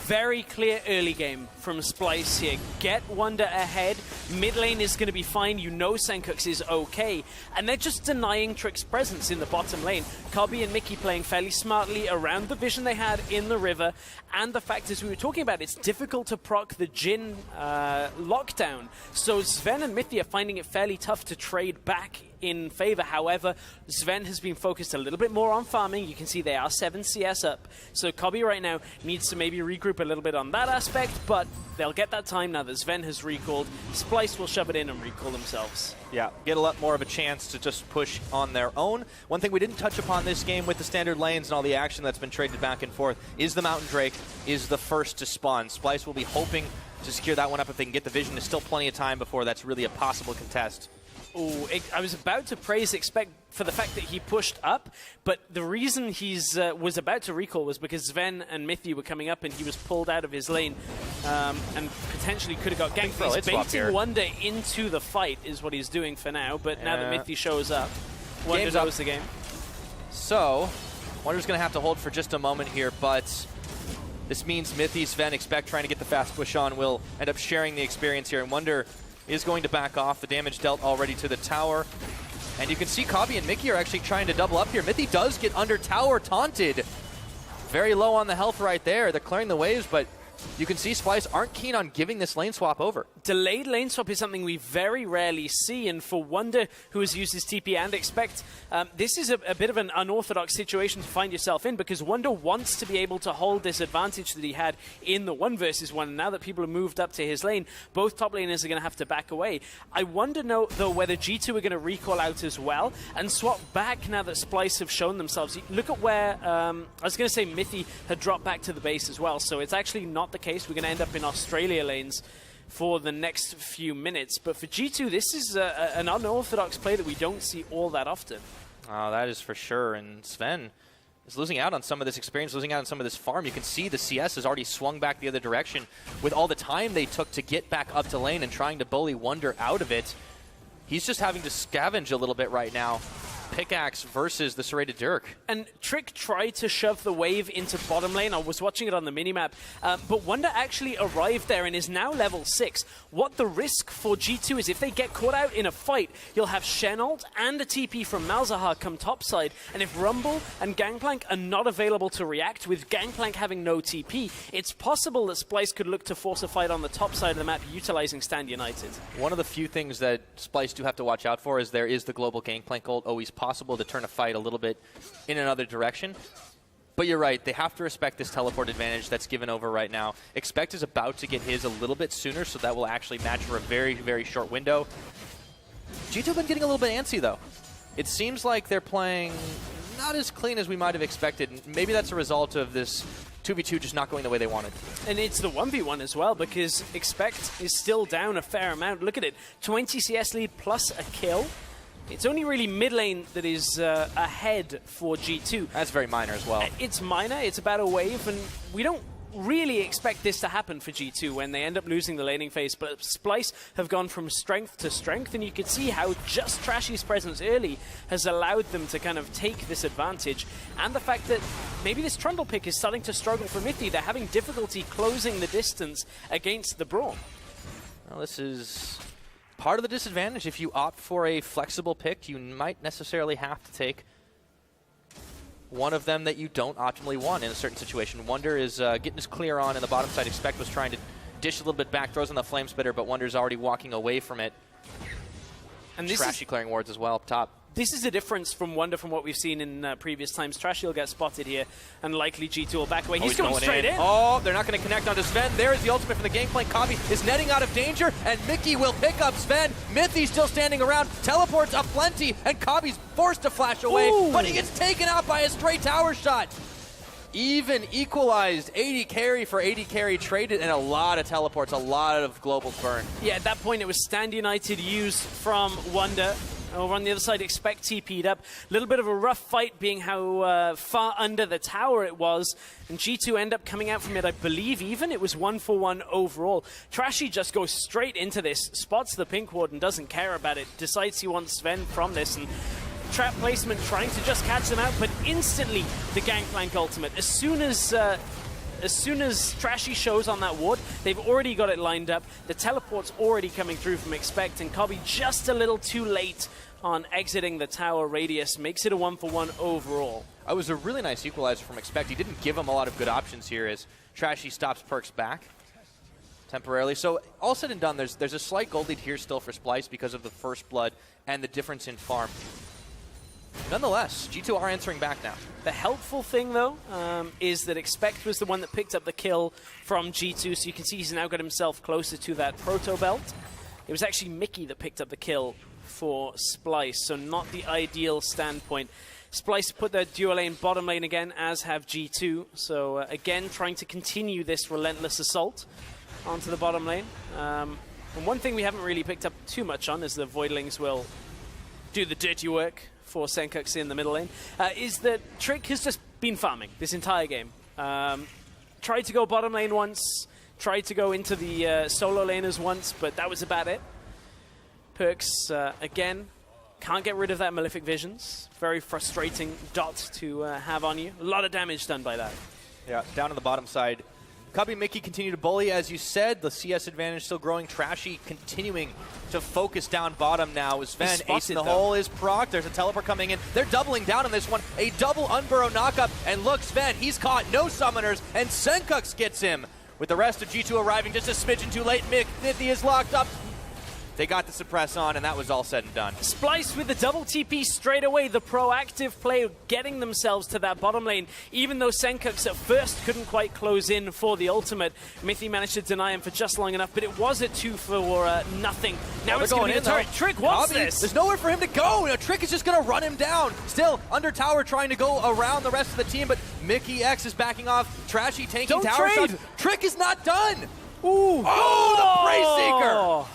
Very clear early game from Splyce here. Get Wonder ahead. Mid lane is going to be fine. You know Senkux is okay. And they're just denying Trick's presence in the bottom lane. Kabi and Mickey playing fairly smartly around the vision they had in the river. And the fact is, we were talking about, it's difficult to proc the Jhin lockdown. So Sven and Mithy are finding it fairly tough to trade back in favor. However, Sven has been focused a little bit more on farming. You can see they are 7 CS up. So Kabi right now needs to maybe regroup a little bit on that aspect, but they'll get that time now that Sven has recalled. Splyce will shove it in and recall themselves. Yeah, get a lot more of a chance to just push on their own. One thing we didn't touch upon this game with the standard lanes and all the action that's been traded back and forth is the Mountain Drake is the first to spawn. Splyce will be hoping to secure that one up if they can get the vision. There's still plenty of time before that's really a possible contest. Oh, I was about to praise Expect for the fact that he pushed up, but the reason he's was about to recall was because Sven and Mithy were coming up and he was pulled out of his lane and potentially could have got ganked. He's baiting Wonder into the fight is what he's doing for now, but now that Mithy shows up, Wonder knows the game. So, Wonder's going to have to hold for just a moment here, but this means Mithy, Sven, Expect trying to get the fast push on will end up sharing the experience here, and Wonder is going to back off. The damage dealt already to the tower. And you can see Kabi and Mickey are actually trying to double up here. Mithy does get under tower taunted. Very low on the health right there. They're clearing the waves, but you can see Splyce aren't keen on giving this lane swap over. Delayed lane swap is something we very rarely see, and for Wonder, who has used his TP and Expect, this is a bit of an unorthodox situation to find yourself in, because Wonder wants to be able to hold this advantage that he had in the 1 versus 1, and now that people have moved up to his lane, both top laners are going to have to back away. I wonder, though, whether G2 are going to recall out as well and swap back now that Splyce have shown themselves. Look at where, I was going to say Mithy had dropped back to the base as well, so it's actually not the case. We're going to end up in Australia lanes for the next few minutes. But for G2, this is an unorthodox play that we don't see all that often. Oh, that is for sure. And Sven is losing out on some of this experience, losing out on some of this farm. You can see the CS has already swung back the other direction with all the time they took to get back up to lane and trying to bully Wonder out of it. He's just having to scavenge a little bit right now. Pickaxe versus the Serrated Dirk. And Trick tried to shove the wave into bottom lane. I was watching it on the minimap. But Wonder actually arrived there and is now level 6. What the risk for G2 is if they get caught out in a fight, you'll have Shen ult and a TP from Malzahar come topside. And if Rumble and Gangplank are not available to react, with Gangplank having no TP, it's possible that Splyce could look to force a fight on the top side of the map utilizing Stand United. One of the few things that Splyce do have to watch out for is there is the global Gangplank ult always possible to turn a fight a little bit in another direction. But you're right, they have to respect this teleport advantage that's given over right now. Expect is about to get his a little bit sooner, so that will actually match for a very, very short window. G2 have been getting a little bit antsy, though. It seems like they're playing not as clean as we might have expected. Maybe that's a result of this 2v2 just not going the way they wanted. And it's the 1v1 as well, because Expect is still down a fair amount. Look at it, 20 CS lead plus a kill. It's only really mid lane that is ahead for G2. That's very minor as well. It's minor, it's about a wave, and we don't really expect this to happen for G2 when they end up losing the laning phase, but Splyce have gone from strength to strength, and you can see how just Trashy's presence early has allowed them to kind of take this advantage, and the fact that maybe this Trundle pick is starting to struggle for Mythy. They're having difficulty closing the distance against the Braum. Well, this is part of the disadvantage. If you opt for a flexible pick, you might necessarily have to take one of them that you don't optimally want in a certain situation. Wonder is getting his clear on in the bottom side. Expect was trying to dish a little bit back, throws on the Flame Spitter, but Wonder's already walking away from it. And Trashy clearing wards as well up top. This is a difference from Wonder from what we've seen in previous times. Trashy will get spotted here, and likely G2 will back away. He's going straight in. Oh, they're not going to connect onto Sven. There is the ultimate from the Gangplank. Kabi is netting out of danger, and Mickey will pick up Sven. Mythy still standing around, teleports up plenty, and Kabi's forced to flash away, but he gets taken out by a stray tower shot. Even equalized 80 carry for 80 carry traded, and a lot of teleports, a lot of globals burn. Yeah, at that point it was Stand United use from Wonder. Over on the other side, Expect TP'd up. A little bit of a rough fight being how far under the tower it was. And G2 end up coming out from it, I believe even. It was 1-for-1 overall. Trashy just goes straight into this, spots the pink ward and doesn't care about it. Decides he wants Sven from this, and trap placement trying to just catch them out, but instantly the Gangplank ultimate. As soon as Trashy shows on that ward, they've already got it lined up. The teleport's already coming through from Expect, and Kabi just a little too late on exiting the tower radius. Makes it a 1-for-1 overall. It was a really nice equalizer from Expect. He didn't give him a lot of good options here as Trashy stops Perks back temporarily. So all said and done, there's a slight gold lead here still for Splyce because of the first blood and the difference in farm. Nonetheless, G2 are answering back now. The helpful thing, though, is that Expect was the one that picked up the kill from G2, so you can see he's now got himself closer to that Proto Belt. It was actually Mickey that picked up the kill for Splyce, so not the ideal standpoint. Splyce put their dual lane bottom lane again, as have G2, so again trying to continue this relentless assault onto the bottom lane. And one thing we haven't really picked up too much on, as the Voidlings will do the dirty work for Senkux in the middle lane, is that Trick has just been farming this entire game. Tried to go bottom lane once, tried to go into the solo laners once, but that was about it. Perks, again, can't get rid of that Malefic Visions. Very frustrating dot to have on you. A lot of damage done by that. Yeah, down on the bottom side. Cubby Mickey continue to bully, as you said. The CS advantage still growing. Trashy continuing to focus down bottom now. Sven, ace in the hole is proc. There's a teleport coming in. They're doubling down on this one. A double Unburrow knockup. And look, Sven, he's caught no summoners. And Senkux gets him. With the rest of G2 arriving just a smidgen too late. Mythy is locked up. They got the suppress on, and that was all said and done. Splyce with the double TP straight away. The proactive play getting themselves to that bottom lane. Even though Senkux at first couldn't quite close in for the ultimate, Mythy managed to deny him for just long enough, but it was a 2 for nothing. Now it's going to be the turret. Trick wants this. There's nowhere for him to go. Trick is just going to run him down. Still, under tower trying to go around the rest of the team, but Mickey X is backing off. Trashy tanking tower shots. Trick is not done. Ooh. Oh, the Prey Seeker.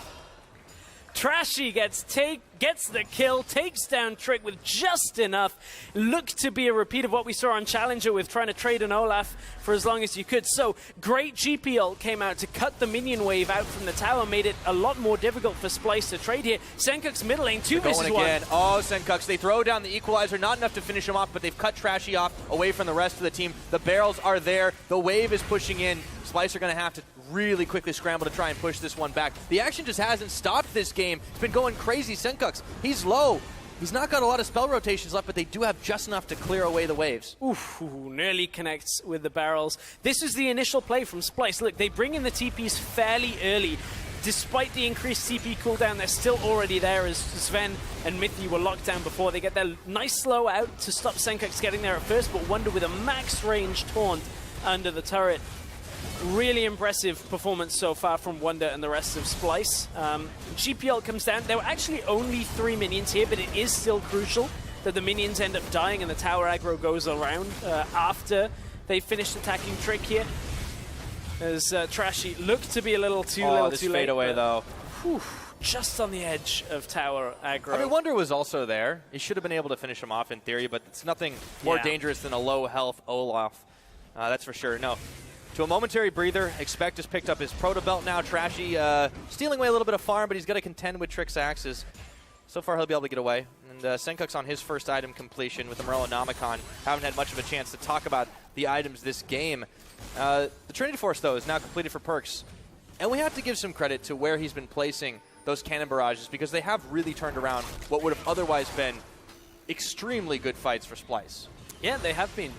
Trashy gets the kill, takes down Trick with just enough. Looked to be a repeat of what we saw on Challenger with trying to trade an Olaf for as long as you could. So great GP ult came out to cut the minion wave out from the tower, made it a lot more difficult for Splyce to trade here. Senkux middle lane, 2 misses again. 1. Oh, Senkux, they throw down the equalizer, not enough to finish him off, but they've cut Trashy off away from the rest of the team. The barrels are there, the wave is pushing in. Splyce are going to have to really quickly scramble to try and push this one back. The action just hasn't stopped this game. It's been going crazy. Senkux, he's low. He's not got a lot of spell rotations left, but they do have just enough to clear away the waves. Oof, nearly connects with the barrels. This is the initial play from Splyce. Look, they bring in the TPs fairly early. Despite the increased TP cooldown, they're still already there as Sven and Mythy were locked down before. They get their nice slow out to stop Senkux getting there at first, but Wonder with a max range taunt under the turret. Really impressive performance so far from Wonder and the rest of Splyce. GPL comes down. There were actually only 3 minions here, but it is still crucial that the minions end up dying and the tower aggro goes around after they finished attacking Trick here. As Trashy looked to be a little too late. Fade away, though. Just on the edge of tower aggro. I mean, Wonder was also there. He should have been able to finish him off in theory, but it's nothing more dangerous than a low health Olaf. That's for sure. No. to a momentary breather. Expect has picked up his proto belt now. Trashy stealing away a little bit of farm, but he's got to contend with Trick's axes. So far, he'll be able to get away. And Senkuk's on his first item completion with the Morellonomicon. Haven't had much of a chance to talk about the items this game. The Trinity Force, though, is now completed for Perks. And we have to give some credit to where he's been placing those cannon barrages, because they have really turned around what would have otherwise been extremely good fights for Splyce. Yeah, they have been.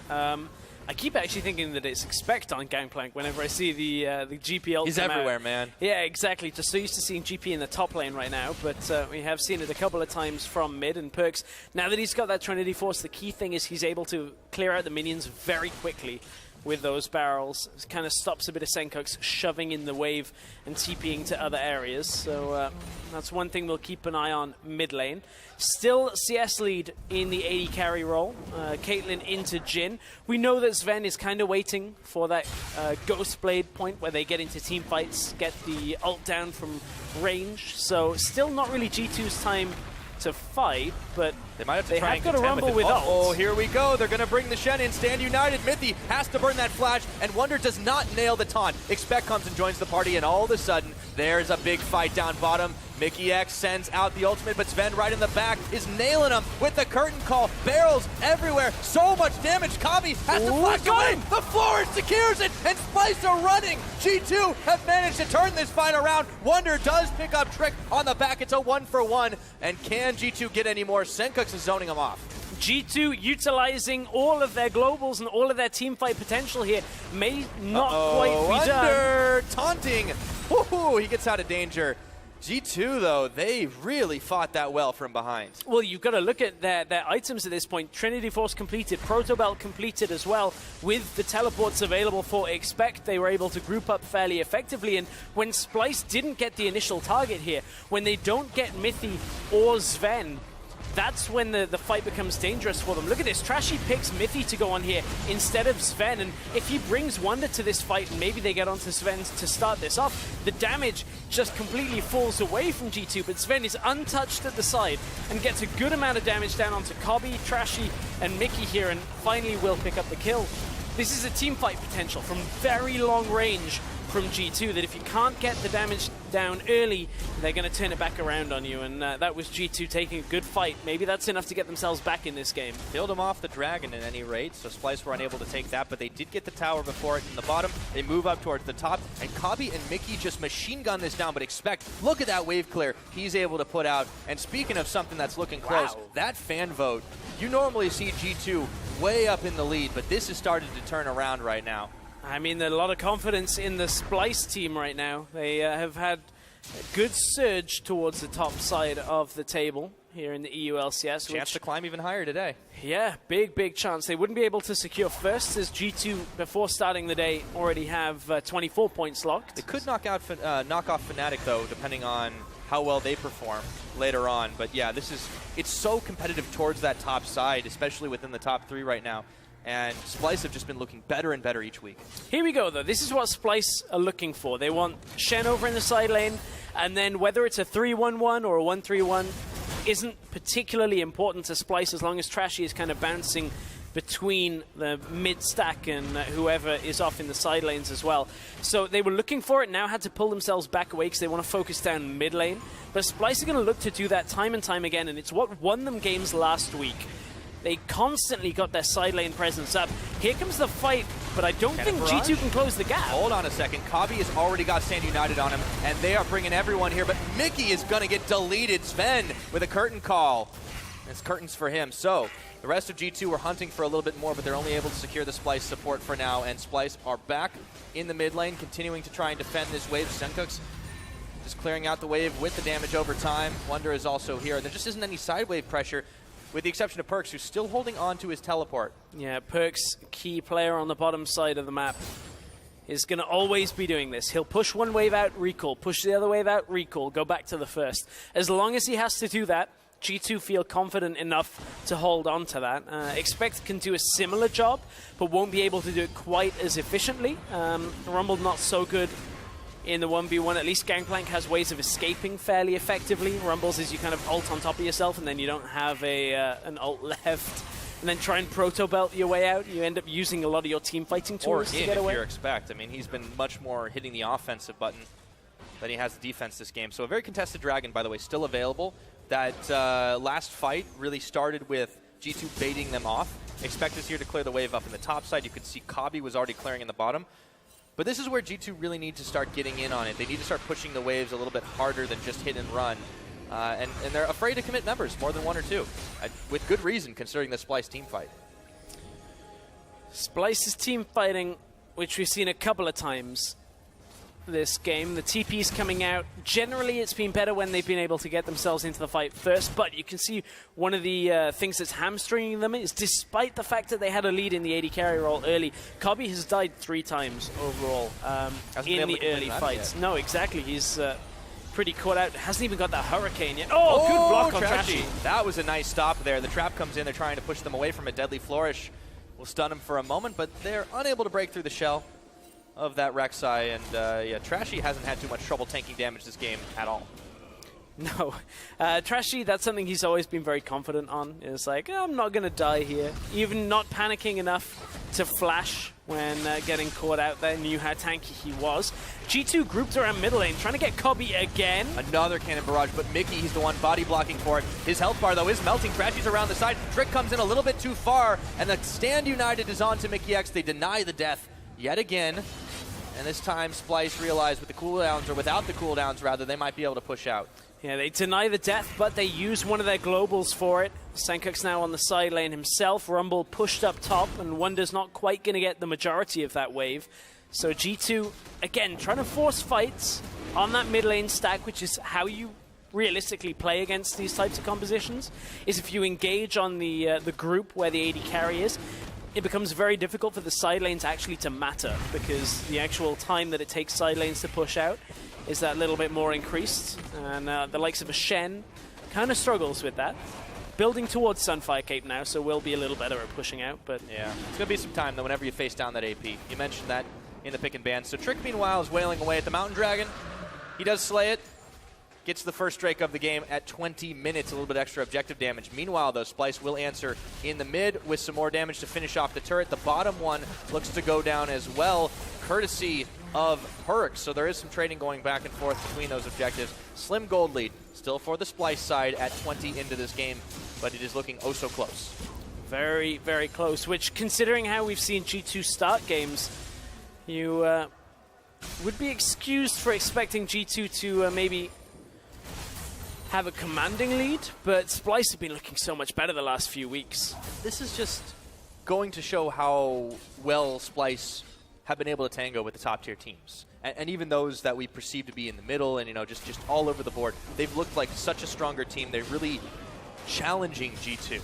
I keep actually thinking that it's Expect on Gangplank whenever I see the GP ult. He's everywhere, man. Yeah, exactly. Just so used to seeing GP in the top lane right now, but we have seen it a couple of times from mid, and Perks, now that he's got that Trinity Force, the key thing is he's able to clear out the minions very quickly with those barrels. It kind of stops a bit of Senkuk's shoving in the wave and TPing to other areas. So that's one thing we'll keep an eye on mid lane. Still CS lead in the AD carry role. Caitlyn into Jhin. We know that Sven is kind of waiting for that Ghost Blade point where they get into team fights, get the ult down from range. So still not really G2's time to fight, but they might have to try and got a rumble with ult. Oh, here we go. They're going to bring the Shen in. Stand united. Mithy has to burn that flash, and Wonder does not nail the taunt. Expect comes and joins the party, and all of a sudden, there's a big fight down bottom. Mickey X sends out the ultimate, but Sven right in the back is nailing him with the curtain call. Barrels everywhere. So much damage. Kabi has to flash away. The floor secures it, and Splyce are running. G2 have managed to turn this fight around. Wonder does pick up Trick on the back. It's a 1-for-1, and can G2 get any more? Senkuk's is zoning him off. G2 utilizing all of their globals and all of their team fight potential here. May not quite be done. Taunting. Woohoo, he gets out of danger. G2, though, they really fought that well from behind. Well, you've got to look at their items at this point. Trinity Force completed, Proto Belt completed as well. With the teleports available for Expect, they were able to group up fairly effectively. And when Splyce didn't get the initial target here, when they don't get Mithy or Sven, that's when the fight becomes dangerous for them. Look at this. Trashy picks Mithy to go on here instead of Sven. And if he brings Wonder to this fight and maybe they get onto Sven to start this off, the damage just completely falls away from G2. But Sven is untouched at the side and gets a good amount of damage down onto Kobi, Trashy, and Mickey here, and finally will pick up the kill. This is a team fight potential from very long range from G2, that if you can't get the damage down early, they're going to turn it back around on you, and that was G2 taking a good fight. Maybe that's enough to get themselves back in this game. Killed him off the dragon at any rate, so Splyce were unable to take that, but they did get the tower before it in the bottom. They move up towards the top, and Kabi and Mickey just machine gun this down, but Expect, look at that wave clear he's able to put out. And speaking of something that's looking close, that fan vote, you normally see G2 way up in the lead, but this has started to turn around right now. I mean, there's a lot of confidence in the Splyce team right now. They have had a good surge towards the top side of the table here in the EU LCS. Chance to climb even higher today. Yeah, big chance. They wouldn't be able to secure first, as G2, before starting the day, already have 24 points locked. They could knock off Fnatic, though, depending on how well they perform later on. But yeah, it's so competitive towards that top side, especially within the top 3 right now. And Splyce have just been looking better and better each week. Here we go, though. This is what Splyce are looking for. They want Shen over in the side lane, and then whether it's a 3-1-1 or a 1-3-1 isn't particularly important to Splyce, as long as Trashy is kind of bouncing between the mid-stack and whoever is off in the side lanes as well. So they were looking for it, now had to pull themselves back away because they want to focus down mid lane. But Splyce are going to look to do that time and time again, and it's what won them games last week. They constantly got their side lane presence up. Here comes the fight, but I don't think G2 can close the gap. Hold on a second. Kabi has already got Stand United on him, and they are bringing everyone here, but Mickey is going to get deleted. Sven with a curtain call. It's curtains for him. So the rest of G2 were hunting for a little bit more, but they're only able to secure the Splyce support for now, and Splyce are back in the mid lane, continuing to try and defend this wave. Senkuk's just clearing out the wave with the damage over time. Wonder is also here. There just isn't any side wave pressure, with the exception of Perks, who's still holding on to his teleport. Yeah, Perks, key player on the bottom side of the map, is going to always be doing this. He'll push one wave out, recall, push the other wave out, recall, go back to the first. As long as he has to do that, G2 feel confident enough to hold on to that. Expect can do a similar job, but won't be able to do it quite as efficiently. Rumble not so good in the 1v1. At least Gangplank has ways of escaping fairly effectively. Rumbles is you kind of ult on top of yourself and then you don't have an ult left. and then try and proto-belt your way out. You end up using a lot of your team fighting tools to get away. If you expect. I mean, he's been much more hitting the offensive button than he has the defense this game. So a very contested Dragon, by the way, still available. That last fight really started with G2 baiting them off. Expect us here to clear the wave up in the top side. You could see Kabi was already clearing in the bottom. But this is where G2 really need to start getting in on it. They need to start pushing the waves a little bit harder than just hit and run. And they're afraid to commit members, more than one or two, with good reason, considering the Splyce team fight. Splyce's team fighting, which we've seen a couple of times this game. The TP's coming out. Generally, it's been better when they've been able to get themselves into the fight first, but you can see one of the things that's hamstringing them is, despite the fact that they had a lead in the AD carry role early, Kabi has died 3 times overall in the early fights. No, exactly. He's pretty caught out. Hasn't even got that Hurricane yet. Oh, good block on Trashy. That was a nice stop there. The trap comes in. They're trying to push them away from a Deadly Flourish. Will stun him for a moment, but they're unable to break through the shell of that Rek'Sai, and yeah, Trashy hasn't had too much trouble tanking damage this game at all. No. Trashy, that's something he's always been very confident on. It's like, I'm not going to die here. Even not panicking enough to flash when getting caught out there, knew how tanky he was. G2 grouped around middle lane, trying to get Kabi again. Another cannon barrage, but Mickey, he's the one body blocking for it. His health bar, though, is melting. Trashy's around the side. Trick comes in a little bit too far, and the Stand United is on to Mickey X. They deny the death yet again. And this time, Splyce realized with the cooldowns, or without the cooldowns, rather, they might be able to push out. Yeah, they deny the death, but they use one of their globals for it. Senkuk's now on the side lane himself. Rumble pushed up top, and Wonder's not quite going to get the majority of that wave. So G2, again, trying to force fights on that mid lane stack, which is how you realistically play against these types of compositions, is if you engage on the group where the AD carry is. It becomes very difficult for the side lanes actually to matter, because the actual time that it takes side lanes to push out is that little bit more increased. And the likes of a Shen kind of struggles with that. Building towards Sunfire Cape now, so we'll be a little better at pushing out. But yeah, it's going to be some time, though, whenever you face down that AP. You mentioned that in the pick and ban. So Trick, meanwhile, is wailing away at the Mountain Dragon. He does slay it. Gets the first Drake of the game at 20 minutes, a little bit extra objective damage. Meanwhile, though, Splyce will answer in the mid with some more damage to finish off the turret. The bottom one looks to go down as well, courtesy of Hurricane. So there is some trading going back and forth between those objectives. Slim gold lead, still for the Splyce side at 20 into this game, but it is looking oh so close. Very, very close, which, considering how we've seen G2 start games, you would be excused for expecting G2 to maybe have a commanding lead, but Splyce have been looking so much better the last few weeks. This is just going to show how well Splyce have been able to tango with the top-tier teams. And even those that we perceive to be in the middle and, you know, just all over the board. They've looked like such a stronger team. They're really challenging G2.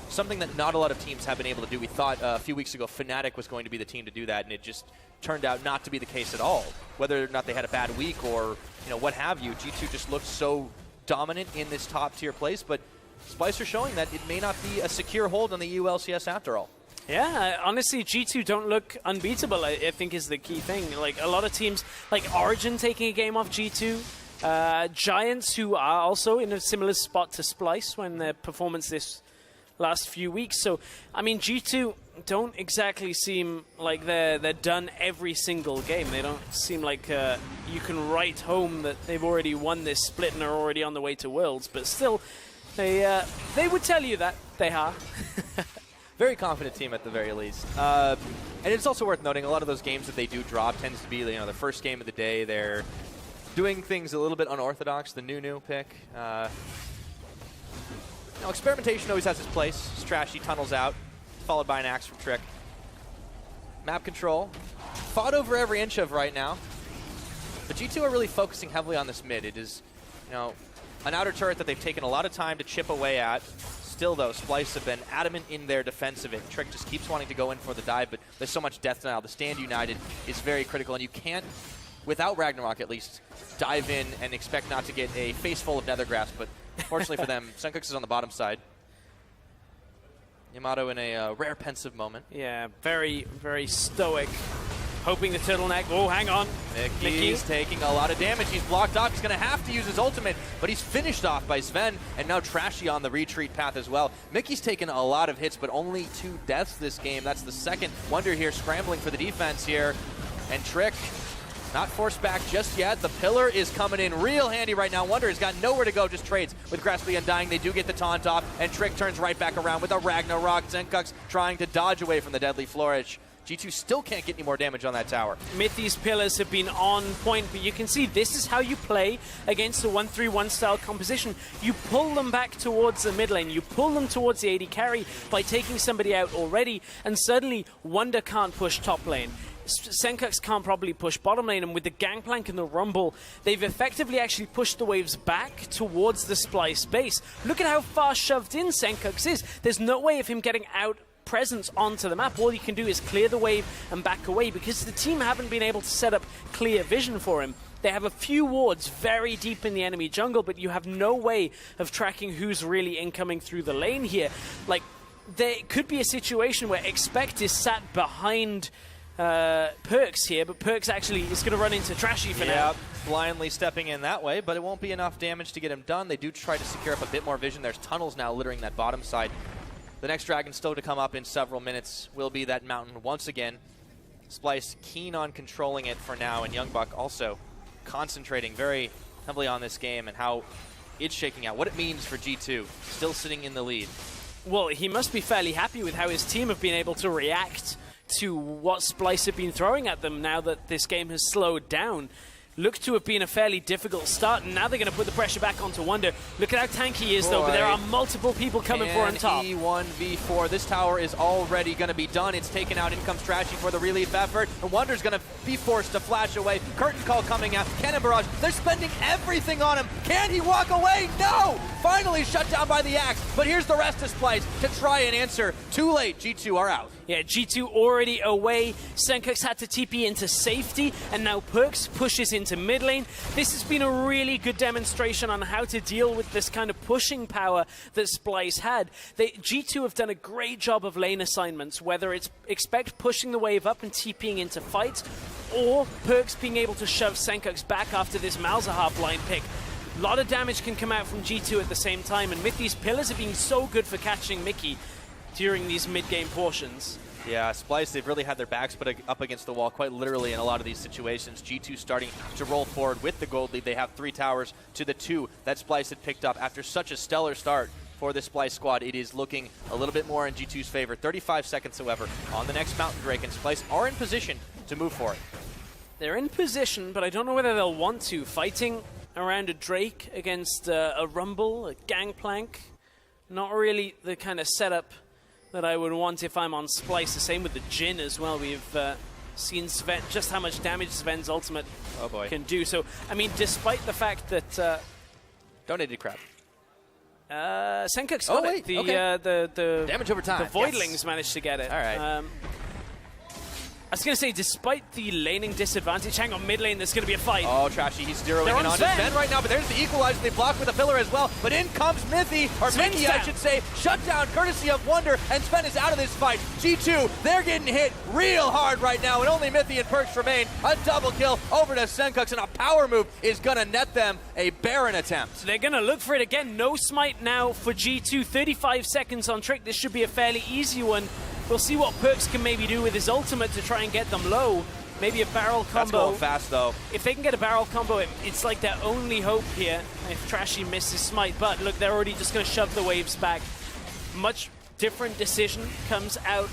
Something that not a lot of teams have been able to do. We thought a few weeks ago Fnatic was going to be the team to do that, and it just turned out not to be the case at all. Whether or not they had a bad week or, you know, what have you, G2 just looked so dominant in this top-tier place, but Splyce are showing that it may not be a secure hold on the EU LCS after all. Yeah, honestly, G2 don't look unbeatable, I think is the key thing. Like, a lot of teams, like Origin taking a game off G2, Giants, who are also in a similar spot to Splyce when their performance this last few weeks. So, I mean, G2 don't exactly seem like they're done every single game. They don't seem like you can write home that they've already won this split and are already on the way to Worlds. But still, they would tell you that they are. Very confident team at the very least. And it's also worth noting a lot of those games that they do drop tends to be, you know, the first game of the day. They're doing things a little bit unorthodox. The new pick. You know, experimentation always has its place. It's Trashy tunnels out, followed by an axe from Trick. Map control. Fought over every inch of right now. But G2 are really focusing heavily on this mid. It is, you know, an outer turret that they've taken a lot of time to chip away at. Still, though, Splyce have been adamant in their defense of it. Trick just keeps wanting to go in for the dive, but there's so much death now. The Stand United is very critical, and you can't, without Ragnarok at least, dive in and expect not to get a face full of Nethergrass, but fortunately for them, Senkuk's is on the bottom side. Yamato in a rare pensive moment. Yeah, very, very stoic hoping the turtleneck. Oh, hang on. Mickey's taking a lot of damage. He's blocked off. He's going to have to use his ultimate, but he's finished off by Sven, and now Trashy on the retreat path as well. Mickey's taken a lot of hits, but only 2 deaths this game. That's the second. Wonder here scrambling for the defense here, and Trick not forced back just yet. The pillar is coming in real handy right now. Wonder has got nowhere to go, just trades with Grasply Undying. They do get the taunt off, and Trick turns right back around with a Ragnarok. Zenkux trying to dodge away from the deadly flourish. G2 still can't get any more damage on that tower. Mithy's pillars have been on point, but you can see this is how you play against a 1-3-1 style composition. You pull them back towards the mid lane, you pull them towards the AD carry by taking somebody out already, and suddenly Wonder can't push top lane. Zenkux can't probably push bottom lane, and with the Gangplank and the Rumble, they've effectively actually pushed the waves back towards the Splyce base. Look at how far shoved in Zenkux is. There's no way of him getting out presence onto the map. All he can do is clear the wave and back away because the team haven't been able to set up clear vision for him. They have a few wards very deep in the enemy jungle, but you have no way of tracking who's really incoming through the lane here. Like, there could be a situation where Expect is sat behind Perks here, but Perks actually is going to run into Trashy for now. Blindly stepping in that way, but it won't be enough damage to get him done. They do try to secure up a bit more vision. There's tunnels now littering that bottom side. The next dragon still to come up in several minutes will be that mountain once again. Splyce keen on controlling it for now, and Youngbuck also concentrating very heavily on this game and how it's shaking out, what it means for G2, still sitting in the lead. Well, he must be fairly happy with how his team have been able to react to what Splyce have been throwing at them now that this game has slowed down. Looked to have been a fairly difficult start, and now they're going to put the pressure back onto Wonder. Look at how tanky he is, though, but there are multiple people coming for him top. E1v4. This tower is already going to be done. It's taken out. In comes Trashy for the relief effort, and Wonder's going to be forced to flash away. Curtain call coming out. Cannon barrage. They're spending everything on him. Can he walk away? No! Finally shut down by the axe, but here's the rest of Splyce to try and answer. Too late. G2 are out. Yeah, G2 already away. Zenkux had to TP into safety, and now Perks pushes into mid lane. This has been a really good demonstration on how to deal with this kind of pushing power that Splyce had. G2 have done a great job of lane assignments, whether it's Expect pushing the wave up and TPing into fights, or Perks being able to shove Zenkux back after this Malzahar blind pick. A lot of damage can come out from G2 at the same time, and Mithy's pillars have been so good for catching Mickey during these mid-game portions. Yeah, Splyce, they've really had their backs put up against the wall quite literally in a lot of these situations. G2 starting to roll forward with the gold lead. They have 3 towers to the 2 that Splyce had picked up after such a stellar start for the Splyce squad. It is looking a little bit more in G2's favor. 35 seconds, however, on the next Mountain Drake, and Splyce are in position to move for it. They're in position, but I don't know whether they'll want to. Fighting around a Drake against a Rumble, a Gangplank, not really the kind of setup that I would want if I'm on Splyce. The same with the Jhin as well. We've seen Sven, just how much damage Sven's ultimate can do. So, I mean, despite the fact that... Donated crap. Zenkux got it. The damage over time. The Voidlings managed to get it. All right. I was going to say, despite the laning disadvantage, hang on, mid lane, there's going to be a fight. Oh, Trashy, he's zeroing in on Sven right now, but there's the equalizer. They block with a pillar as well, but in comes Mickey, I should say, shut down courtesy of Wonder, and Sven is out of this fight. G2, they're getting hit real hard right now, and only Mickey and Perks remain. A double kill over to Zenkux, and a power move is going to net them a Baron attempt. So they're going to look for it again. No smite now for G2. 35 seconds on Trick. This should be a fairly easy one. We'll see what Perks can maybe do with his ultimate to try and get them low. Maybe a barrel combo. That's going fast, though. If they can get a barrel combo, it's like their only hope here if Trashy misses smite. But look, they're already just going to shove the waves back. Much different decision comes out.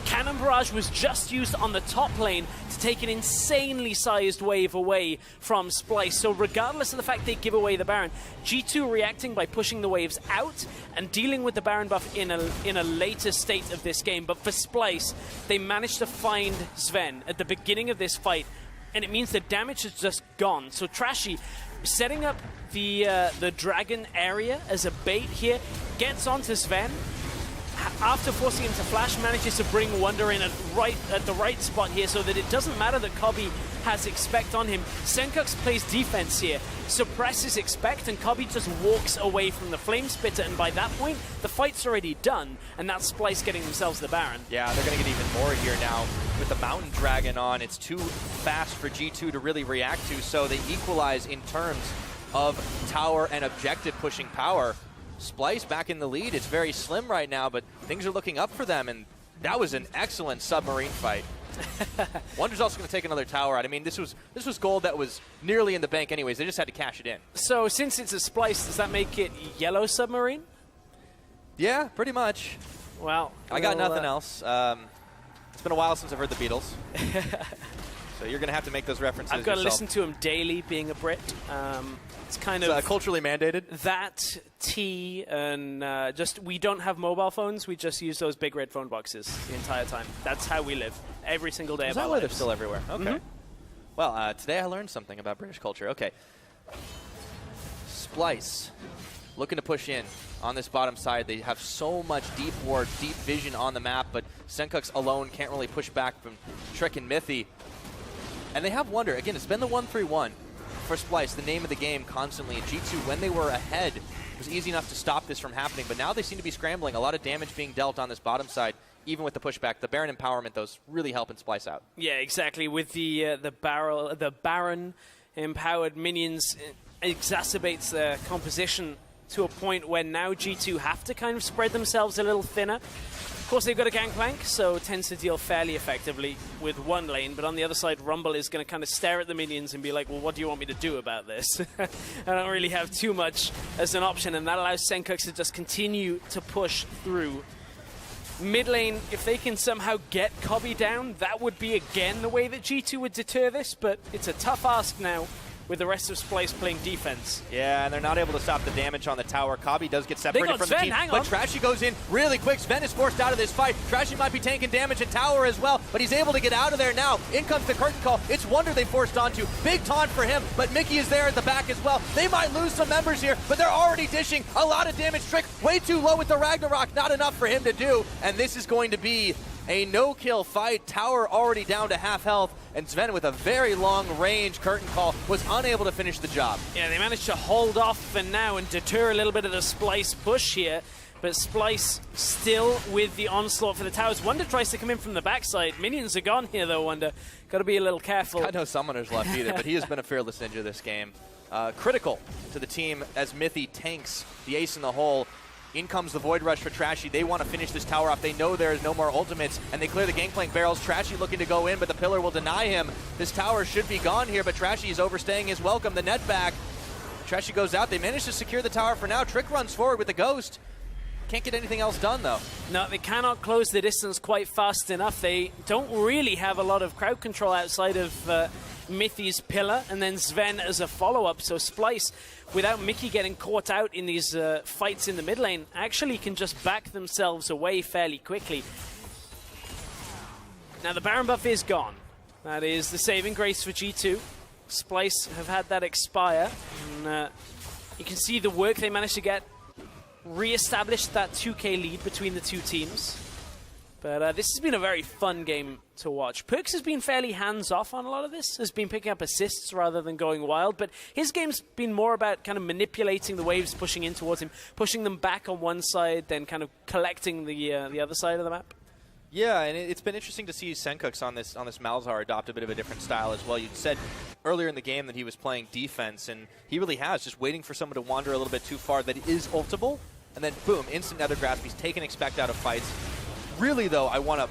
Cannon Barrage was just used on the top lane to take an insanely sized wave away from Splyce. So regardless of the fact they give away the Baron, G2 reacting by pushing the waves out and dealing with the Baron buff in a later state of this game. But for Splyce, they managed to find Sven at the beginning of this fight, and it means the damage is just gone. So Trashy, setting up the dragon area as a bait here, gets onto Sven. After forcing him to flash, manages to bring Wonder in at the right spot here so that it doesn't matter that Cobby has Expect on him. Senkux plays defense here, suppresses Expect, and Kobe just walks away from the Flame Spitter, and by that point, the fight's already done, and that's Splyce getting themselves the Baron. Yeah, they're going to get even more here now with the Mountain Dragon on. It's too fast for G2 to really react to, so they equalize in terms of tower and objective pushing power. Splyce back in the lead. It's very slim right now, but things are looking up for them, and that was an excellent submarine fight. Wonder's also going to take another tower out. I mean, this was gold that was nearly in the bank anyways. They just had to cash it in. So since it's a Splyce, does that make it yellow submarine? Yeah, pretty much. Well, I got nothing else. It's been a while since I've heard the Beatles. So you're going to have to make those references I've got to yourself. listen to him daily, being a Brit. It's kind of culturally mandated. That, tea, and just we don't have mobile phones. We just use those big red phone boxes the entire time. That's how we live every single day. Is of that our why they're lives. still everywhere? Okay. Well, today I learned something about British culture. Okay. Splyce looking to push in on this bottom side. They have so much deep ward, deep vision on the map, but Senkux alone can't really push back from Trick and Mithy. And they have Wonder. Again, it's been the 1-3-1 for Splyce, the name of the game constantly. And G2, when they were ahead, it was easy enough to stop this from happening. But now they seem to be scrambling. A lot of damage being dealt on this bottom side, even with the pushback. The Baron empowerment, though, is really helping Splyce out. Yeah, exactly. With the Baron empowered minions, exacerbates their composition to a point where now G2 have to kind of spread themselves a little thinner. Of course, they've got a Gangplank, so it tends to deal fairly effectively with one lane. But on the other side, Rumble is going to kind of stare at the minions and be like, well, what do you want me to do about this? I don't really have too much as an option, and that allows Senkux to just continue to push through. Mid lane, if they can somehow get Kobe down, that would be again the way that G2 would deter this, but it's a tough ask now with the rest of Splyce playing defense. Yeah, and they're not able to stop the damage on the tower. Kabi does get separated from Sven, the team, hang but on. Trashy goes in really quick. Sven is forced out of this fight. Trashy might be taking damage in tower as well, but he's able to get out of there now. In comes the curtain call. It's Wonder they forced onto. Big taunt for him, but Mickey is there at the back as well. They might lose some members here, but they're already dishing a lot of damage. Trick way too low with the Ragnarok. Not enough for him to do, and this is going to be a no-kill fight. Tower already down to half health, and Sven with a very long-range curtain call was unable to finish the job. Yeah, they managed to hold off for now and deter a little bit of the Splyce push here, but Splyce still with the onslaught for the towers. Wonder tries to come in from the backside. Minions are gone here, though, Wonder. Got to be a little careful. Got no summoners left either, but he has been a fearless ninja this game. Critical to the team as Mithy tanks the ace in the hole. In comes the Void Rush for Trashy. They want to finish this tower off. They know there is no more ultimates, and they clear the Gangplank barrels. Trashy looking to go in, but the pillar will deny him. This tower should be gone here, but Trashy is overstaying his welcome. The net back. Trashy goes out. They manage to secure the tower for now. Trick runs forward with the Ghost. Can't get anything else done, though. No, they cannot close the distance quite fast enough. They don't really have a lot of crowd control outside of Mithy's pillar, and then Sven as a follow-up. So Splyce, without Mickey getting caught out in these fights in the mid lane, actually can just back themselves away fairly quickly. Now the Baron buff is gone. That is the saving grace for G2. Splyce have had that expire, and you can see the work they managed to get. Re-established that 2k lead between the two teams. But this has been a very fun game to watch. Perks has been fairly hands-off on a lot of this, has been picking up assists rather than going wild, but his game's been more about kind of manipulating the waves pushing in towards him, pushing them back on one side, then kind of collecting the other side of the map. Yeah, and it's been interesting to see Senkux on this Malzahar adopt a bit of a different style as well. You said earlier in the game that he was playing defense, and he really has, just waiting for someone to wander a little bit too far that is ultable, and then boom, instant nether grasp. He's taken Expect out of fights. Really, though, I want to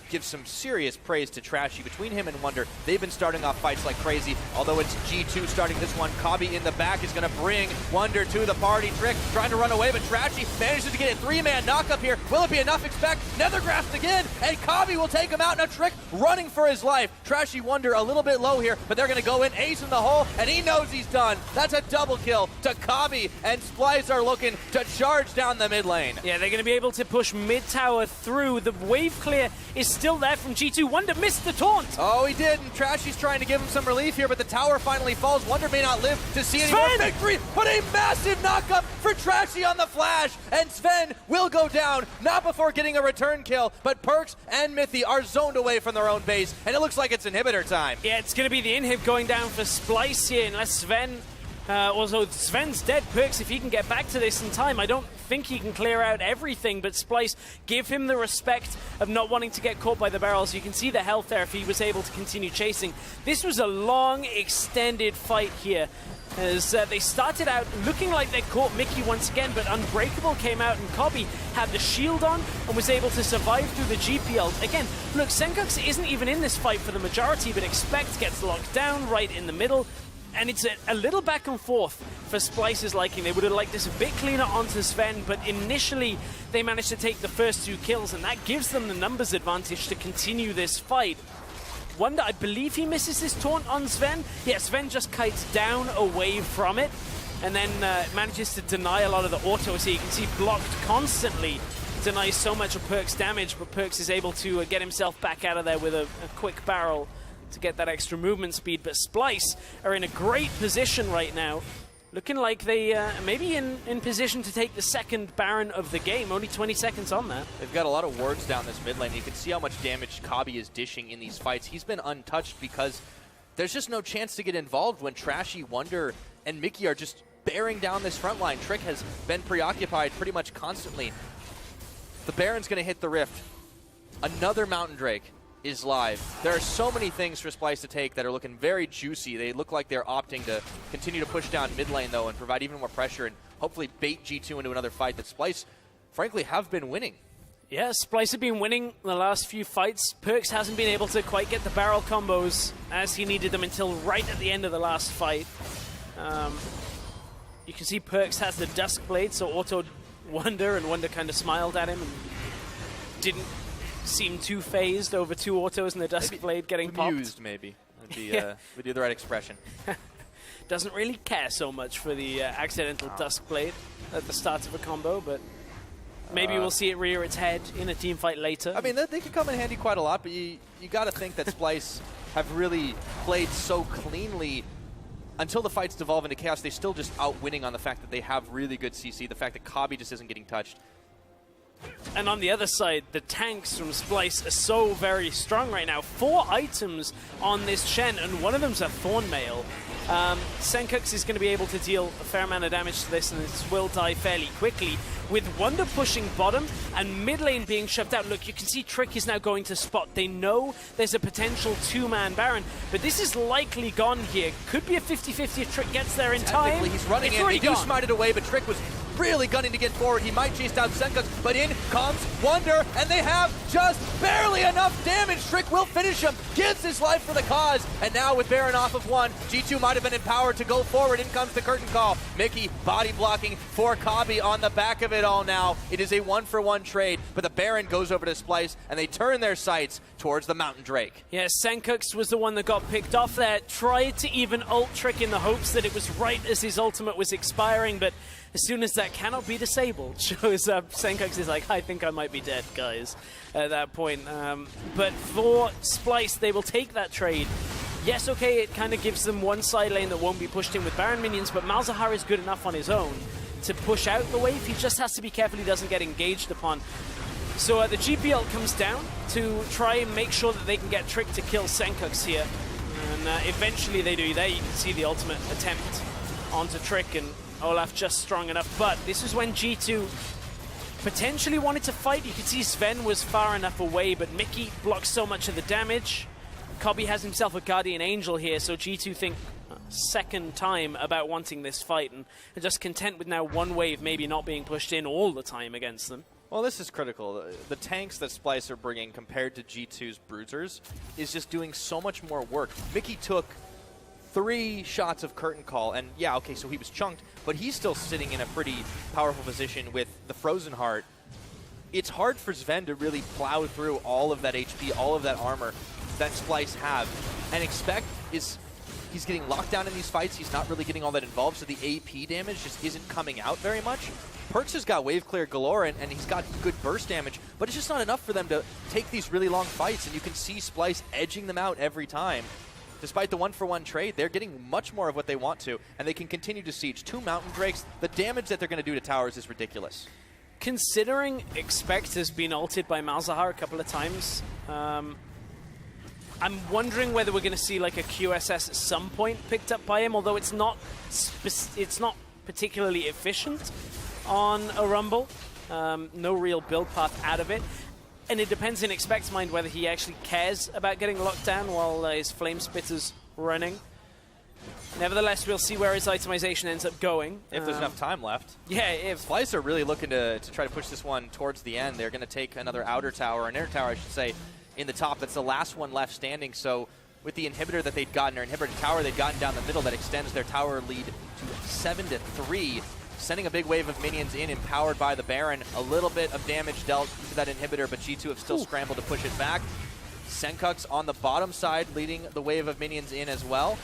give some serious praise to Trashy. Between him and Wonder, they've been starting off fights like crazy. Although it's G2 starting this one, Kabi in the back is going to bring Wonder to the party. Trick trying to run away, but Trashy manages to get a three-man knock-up here. Will it be enough? Expect nether grasp again, and Kabi will take him out. Now Trick running for his life. Trashy Wonder a little bit low here, but they're going to go in, ace in the hole, and he knows he's done. That's a double kill to Kabi, and Splyce are looking to charge down the mid lane. Yeah, they're going to be able to push mid tower through. The wave clear is still there from G2. Wonder missed the taunt. Oh, he did, and Trashy's trying to give him some relief here, but the tower finally falls. Wonder may not live to see any more victory, but a massive knockup for Trashy on the flash, and Sven will go down, not before getting a return kill, but Perkz and Mythy are zoned away from their own base, and it looks like it's inhibitor time. Yeah, it's going to be the inhib going down for Splyce here, unless Sven... also, Sven's dead. Perkz, if he can get back to this in time, I don't think he can clear out everything, but Splyce, give him the respect of not wanting to get caught by the barrels. You can see the health there if he was able to continue chasing. This was a long, extended fight here, as they started out looking like they caught Mickey once again, but Unbreakable came out and Cobby had the shield on and was able to survive through the GPL. Again, look, Senkux isn't even in this fight for the majority, but Expect gets locked down right in the middle. And it's a little back and forth for Splyce's liking. They would have liked this a bit cleaner onto Sven, but initially they managed to take the first 2 kills, and that gives them the numbers advantage to continue this fight. Wonder, I believe he misses his taunt on Sven. Yeah, Sven just kites down away from it, and then manages to deny a lot of the autos here. You can see blocked constantly, denies so much of Perkz' damage, but Perkz is able to get himself back out of there with a quick barrel to get that extra movement speed. But Splyce are in a great position right now, looking like they may be in position to take the second Baron of the game. Only 20 seconds on that. They've got a lot of wards down this mid lane. You can see how much damage Cobby is dishing in these fights. He's been untouched because there's just no chance to get involved when Trashy, Wonder, and Mickey are just bearing down this front line. Trick has been preoccupied pretty much constantly. The Baron's going to hit the Rift. Another Mountain Drake is live. There are so many things for Splyce to take that are looking very juicy. They look like they're opting to continue to push down mid lane, though, and provide even more pressure and hopefully bait G2 into another fight that Splyce, frankly, have been winning. Yeah, Splyce have been winning the last few fights. Perkz hasn't been able to quite get the barrel combos as he needed them until right at the end of the last fight. You can see Perkz has the Dusk Blade, so auto Wonder, and Wonder kind of smiled at him and didn't seem too phased over 2 autos and the Dusk Blade getting amused, popped. Maybe would be would be the right expression. Doesn't really care so much for the accidental Dusk Blade at the start of a combo, but maybe we'll see it rear its head in a team fight later. I mean, they could come in handy quite a lot, but you got to think that Splyce have really played so cleanly. Until the fights devolve into chaos, they're still just out-winning on the fact that they have really good CC, the fact that Cobby just isn't getting touched. And on the other side, the tanks from Splyce are so very strong right now. 4 items on this Shen, and one of them's a Thorn Mail. Senkux is going to be able to deal a fair amount of damage to this, and this will die fairly quickly. With Wonder pushing bottom and mid lane being shoved out. Look, you can see Trick is now going to spot. They know there's a potential 2-man Baron, but this is likely gone here. Could be a 50-50 if Trick gets there in time. He's running in. They do smite it away, but Trick was really gunning to get forward. He might chase down Senkux, but in comes Wonder, and they have just barely enough damage. Trick will finish him, gives his life for the cause, and now with Baron off of 1, G2 might have been empowered to go forward. In comes the curtain call. Mickey body blocking for Cobby on the back of it all now. It is a 1-for-1 trade, but the Baron goes over to Splyce, and they turn their sights towards the Mountain Drake. Yeah, Senkux was the one that got picked off there. Tried to even ult Trick in the hopes that it was right as his ultimate was expiring, but as soon as that cannot be disabled, shows up, Senkux is like, I think I might be dead, guys, at that point. But for Splyce, they will take that trade. Yes, okay, it kind of gives them one side lane that won't be pushed in with Baron minions, but Malzahar is good enough on his own to push out the wave. He just has to be careful he doesn't get engaged upon. So the GPL comes down to try and make sure that they can get Trick to kill Senkux here. And eventually they do. There you can see the ultimate attempt onto Trick, and Olaf just strong enough. But this is when G2 potentially wanted to fight. You can see Sven was far enough away, but Mickey blocks so much of the damage. Cobby has himself a Guardian Angel here, so G2 think second time about wanting this fight, and are just content with now one wave maybe not being pushed in all the time against them. Well, this is critical. The tanks that Splyce are bringing compared to G2's Bruisers is just doing so much more work. Mickey took 3 shots of Curtain Call, and yeah, okay, so he was chunked, but he's still sitting in a pretty powerful position with the Frozen Heart. It's hard for Sven to really plow through all of that HP, all of that armor that Splyce have, and Expect is He's getting locked down in these fights. He's not really getting all that involved, so the AP damage just isn't coming out very much. Perks has got wave clear galore, and he's got good burst damage, but it's just not enough for them to take these really long fights, and you can see Splyce edging them out every time. Despite the one-for-one trade, they're getting much more of what they want to, and they can continue to siege. 2 Mountain Drakes, the damage that they're going to do to towers is ridiculous. Considering Expect has been ulted by Malzahar a couple of times, I'm wondering whether we're going to see like a QSS at some point picked up by him, although it's not particularly efficient on a Rumble. No real build path out of it. And it depends in Expect's mind whether he actually cares about getting locked down while his Flame Spitter's running. Nevertheless, we'll see where his itemization ends up going. If there's enough time left. Yeah, if Splyce are really looking to try to push this one towards the end. They're going to take another outer tower, an inner tower, I should say, in the top. That's the last one left standing. So with the inhibitor that they'd gotten, or inhibitor tower they'd gotten down the middle, that extends their tower lead to 7-3. Sending a big wave of minions in, empowered by the Baron. A little bit of damage dealt to that inhibitor, but G2 have still scrambled to push it back. Senkux on the bottom side, leading the wave of minions in as well.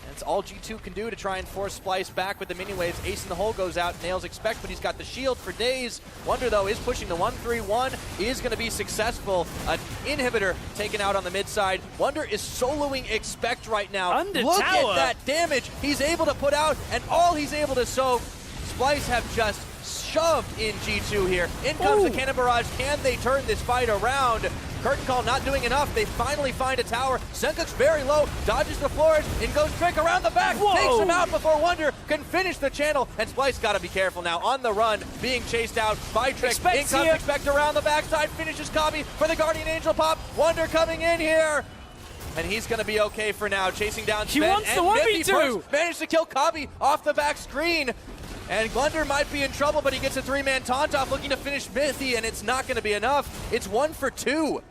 And it's all G2 can do to try and force Splyce back with the minion waves. Ace in the hole goes out, nails Expect, but he's got the shield for days. Wonder, though, is pushing the 1-3-1, is going to be successful. An inhibitor taken out on the mid side. Wonder is soloing Expect right now. Under Look tower. at that damage he's able to put out, and all he's able to soak. Splyce have just shoved in G2 here. In comes the Cannon Barrage. Can they turn this fight around? Curtain Call not doing enough. They finally find a tower. Senkux very low, dodges the floors, and goes Trick around the back. Whoa. Takes him out before Wonder can finish the channel. And Splyce got to be careful now. On the run, being chased out by Trick. In comes Expect around the backside, finishes Kabi for the Guardian Angel pop. Wonder coming in here. And he's going to be okay for now, chasing down Sven. He wants and the 1v2. Managed to kill Kabi off the back screen. And Glunder might be in trouble, but he gets a 3-man taunt off, looking to finish Mithy, and it's not going to be enough. It's 1 for 2.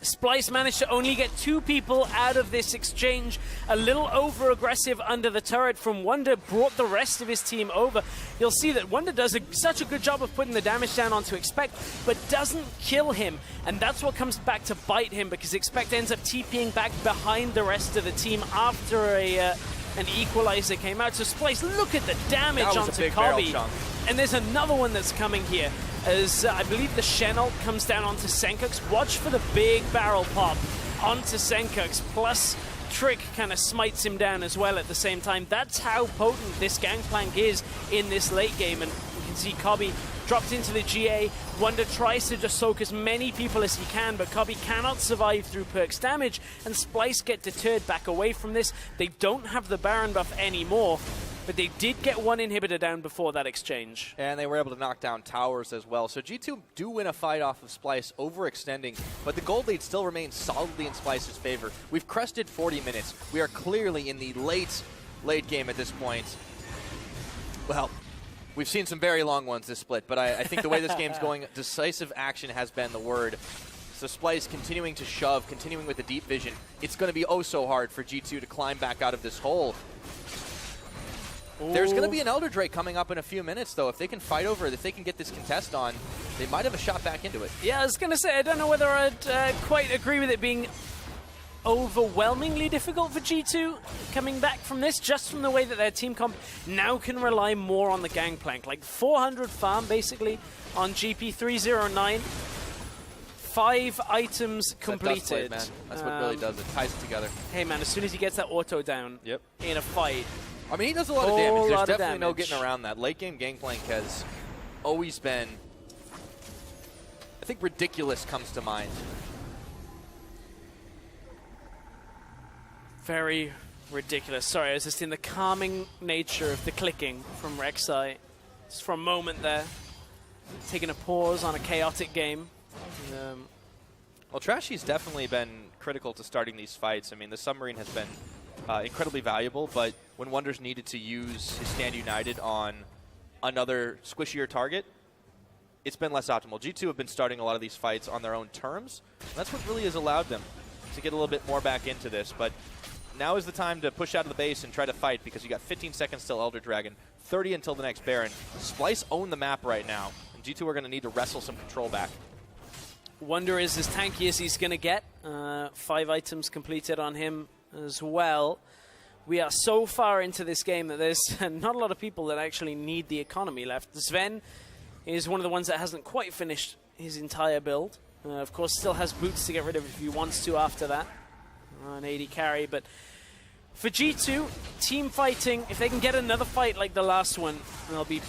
Splyce managed to only get 2 people out of this exchange. A little over-aggressive under the turret from Wonder brought the rest of his team over. You'll see that Wonder does such a good job of putting the damage down onto Expect, but doesn't kill him. And that's what comes back to bite him, because Expect ends up TPing back behind the rest of the team after an equalizer came out. So Splyce, look at the damage onto Kabi. And there's another one that's coming here, as I believe the Shen ult comes down onto Senkux. Watch for the big barrel pop onto Senkux, plus Trick kind of smites him down as well at the same time. That's how potent this Gangplank is in this late game, and you can see Kabi dropped into the GA. Wonder tries to just soak as many people as he can, but Kabi cannot survive through Perk's damage, and Splyce get deterred back away from this. They don't have the Baron buff anymore, but they did get 1 inhibitor down before that exchange. And they were able to knock down towers as well. So G2 do win a fight off of Splyce, overextending, but the gold lead still remains solidly in Splyce's favor. We've crested 40 minutes. We are clearly in the late game at this point. Well, we've seen some very long ones this split, but I think the way this game's going, decisive action has been the word. So Splyce continuing to shove, continuing with the deep vision. It's going to be oh so hard for G2 to climb back out of this hole. Ooh. There's going to be an Elder Drake coming up in a few minutes, though. If they can fight over it, if they can get this contest on, they might have a shot back into it. Yeah, I was going to say, I don't know whether I'd quite agree with it being overwhelmingly difficult for G2 coming back from this, just from the way that their team comp now can rely more on the Gangplank. Like 400 farm, basically, on GP309. 5 items completed. That does play, man. That's what really does it. Ties it together. Hey, man, as soon as he gets that auto down in a fight. I mean, he does a lot of damage. There's definitely no getting around that. Late game Gangplank has always been, I think ridiculous comes to mind. Very ridiculous. Sorry, I was just in the calming nature of the clicking from Rek'Sai. Just for a moment there. Taking a pause on a chaotic game. Well, Trashy's definitely been critical to starting these fights. I mean, the submarine has been incredibly valuable, but when Wonder's needed to use his Stand United on another squishier target, it's been less optimal. G2 have been starting a lot of these fights on their own terms, and that's what really has allowed them to get a little bit more back into this. But now is the time to push out of the base and try to fight, because you got 15 seconds till Elder Dragon, 30 until the next Baron. Splyce own the map right now, and G2 are going to need to wrestle some control back. Wonder is as tanky as he's going to get. 5 items completed on him as well. We are so far into this game that there's not a lot of people that actually need the economy left. Sven is one of the ones that hasn't quite finished his entire build. Of course, still has boots to get rid of if he wants to after that. An 80 carry, but for G2, team fighting, if they can get another fight like the last one, they'll be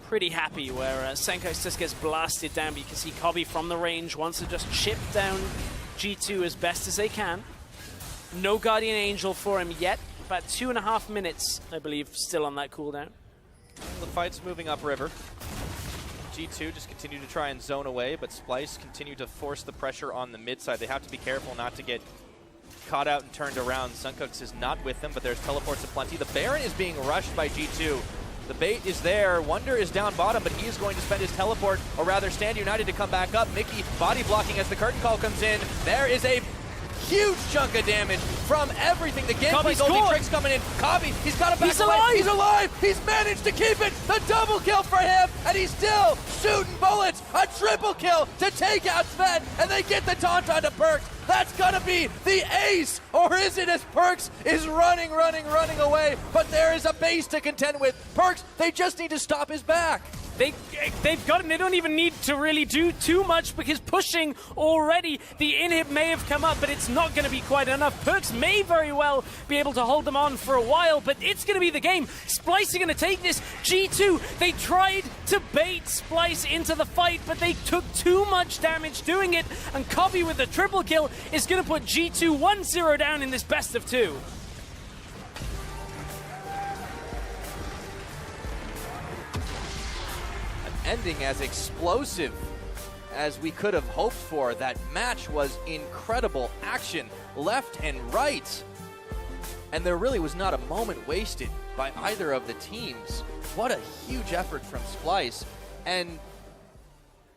pretty happy, where Senkox just gets blasted down. But you can see Kobe from the range wants to just chip down G2 as best as they can. No Guardian Angel for him yet. About 2.5 minutes, I believe, still on that cooldown. The fight's moving upriver. G2 just continue to try and zone away, but Splyce continue to force the pressure on the mid side. They have to be careful not to get caught out and turned around. Suncook's is not with them, but there's teleports aplenty. The Baron is being rushed by G2. The bait is there. Wonder is down bottom, but he is going to spend his teleport, or rather Stand United to come back up. Mickey body blocking as the curtain call comes in. There is a huge chunk of damage from everything. The gameplay goldie tricks coming in. Kobe, he's got it back. He's alive! He's alive! He's managed to keep it! The double kill for him! And he's still shooting bullets! A triple kill to take out Sven! And they get the taunt onto Perks! That's gonna be the ace! Or is it as Perks is running away? But there is a base to contend with. Perks, they just need to stop his back. They've got it. They don't even need to really do too much because pushing already. The inhib may have come up, but it's not going to be quite enough. Perks may very well be able to hold them on for a while, but it's going to be the game. Splyce are going to take this. G2, they tried to bait Splyce into the fight, but they took too much damage doing it, and Kobe with the triple kill is going to put G2 1-0 down in this best of 2. Ending as explosive as we could have hoped for. That match was incredible action left and right. And there really was not a moment wasted by either of the teams. What a huge effort from Splyce. And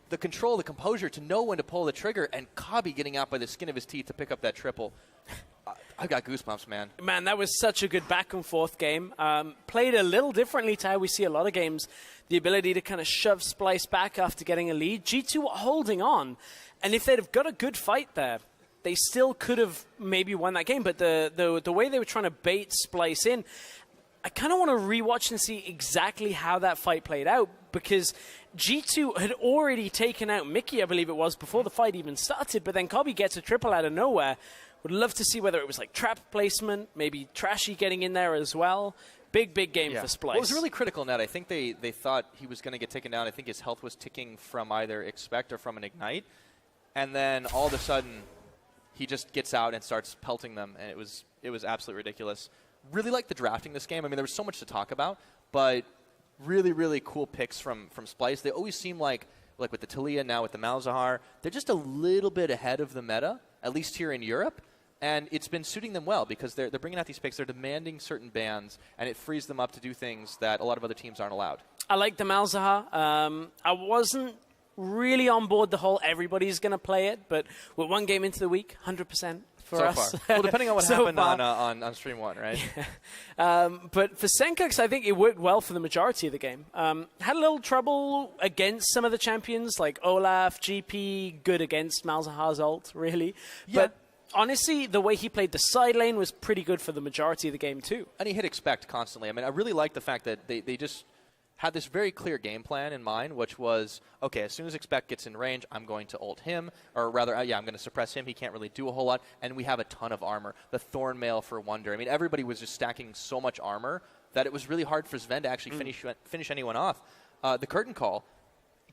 the control, the composure to know when to pull the trigger, and Kabi getting out by the skin of his teeth to pick up that triple. I got goosebumps, man. Man, that was such a good back and forth game. Played a little differently to how we see a lot of games. The ability to kind of shove Splyce back after getting a lead. G2 holding on. And if they'd have got a good fight there, they still could have maybe won that game. But the way they were trying to bait Splyce in, I kind of want to rewatch and see exactly how that fight played out, because G2 had already taken out Mickey, I believe it was, before the fight even started. But then Kobe gets a triple out of nowhere. Would love to see whether it was like trap placement, maybe Trashy getting in there as well. Big game for Splyce. Well, it was really critical in that. I think they thought he was going to get taken down. I think his health was ticking from either Expect or from an Ignite. And then all of a sudden, he just gets out and starts pelting them. And it was absolutely ridiculous. Really liked the drafting this game. I mean, there was so much to talk about. But really cool picks from Splyce. They always seem like with the Talia, now with the Malzahar, they're just a little bit ahead of the meta, at least here in Europe. And it's been suiting them well because they're bringing out these picks. They're demanding certain bans, and it frees them up to do things that a lot of other teams aren't allowed. I like the Malzahar. I wasn't really on board the whole everybody's going to play it, but we're one game into the week, 100% for so us. Far. Well, depending on what happened on Stream 1, right? But for Senkox, I think it worked well for the majority of the game. Had a little trouble against some of the champions, like Olaf, GP, good against Malzahar's ult, really. Yeah. But honestly, the way he played the side lane was pretty good for the majority of the game, too. And he hit Expect constantly. I mean, I really like the fact that they just had this very clear game plan in mind, which was, okay, as soon as Expect gets in range, I'm going to ult him, or rather, I'm going to suppress him. He can't really do a whole lot, and we have a ton of armor. The Thorn Mail for Wonder. I mean, everybody was just stacking so much armor that it was really hard for Sven to actually finish anyone off. The Curtain Call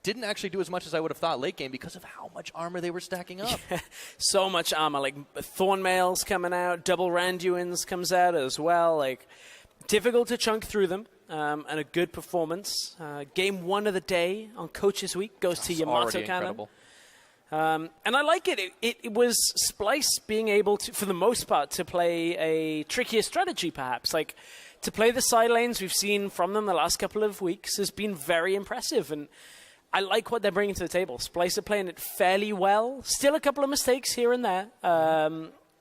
didn't actually do as much as I would have thought late game because of how much armor they were stacking up. So much armor, like Thorn Mails coming out, double Randuins comes out as well. Like, difficult to chunk through them, and a good performance. Game 1 of the day on Coaches Week goes to Yamato Cannon. And I like it. It was Splyce being able to, for the most part, to play a trickier strategy, perhaps. Like, to play the side lanes we've seen from them the last couple of weeks has been very impressive, and I like what they're bringing to the table. Splyce are playing it fairly well. Still a couple of mistakes here and there.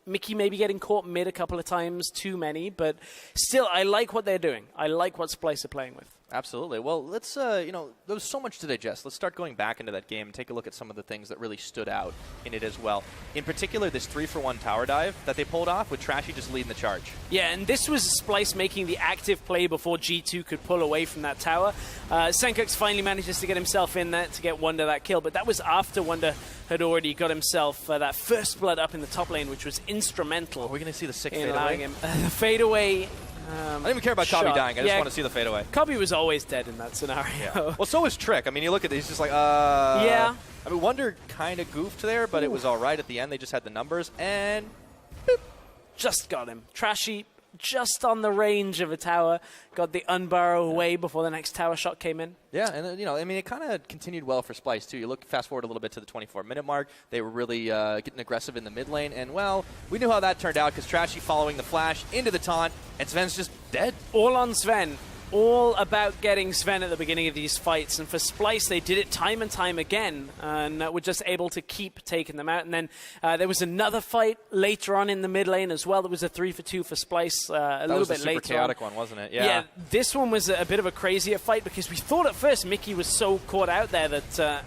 Mickey maybe getting caught mid a couple of times, too many. But still, I like what they're doing. I like what Splyce are playing with. Absolutely. Well, let's, there was so much to digest. Let's start going back into that game and take a look at some of the things that really stood out in it as well. In particular, this 3-for-1 tower dive that they pulled off with Trashy just leading the charge. Yeah, and this was Splyce making the active play before G2 could pull away from that tower. Senkux finally manages to get himself in there to get Wonder that kill, but that was after Wonder had already got himself that first blood up in the top lane, which was instrumental. Are we going to see the sick in fadeaway? him. The fadeaway... I don't even care about Cobby dying. I just want to see the fadeaway. Cobby was always dead in that scenario. Yeah. Well, so was Trick. I mean, you look at it, he's just like, Yeah. I mean, Wonder kind of goofed there, but it was all right at the end. They just had the numbers, and boop. Just got him. Trashy, just on the range of a tower, got the unbarrow away before the next tower shot came in. Yeah, and I mean, it kind of continued well for Splyce too. You look fast forward a little bit to the 24-minute mark. They were really getting aggressive in the mid lane, and well, we knew how that turned out because Trashy following the flash into the taunt, and Sven's just dead. All on Sven. All about getting Sven at the beginning of these fights, and for Splyce they did it time and time again and were just able to keep taking them out. And then there was another fight later on in the mid lane as well. There was a 3-for-2 for Splyce a little bit later. That was a super chaotic one, wasn't it? Yeah, this one was a bit of a crazier fight because we thought at first Mickey was so caught out there that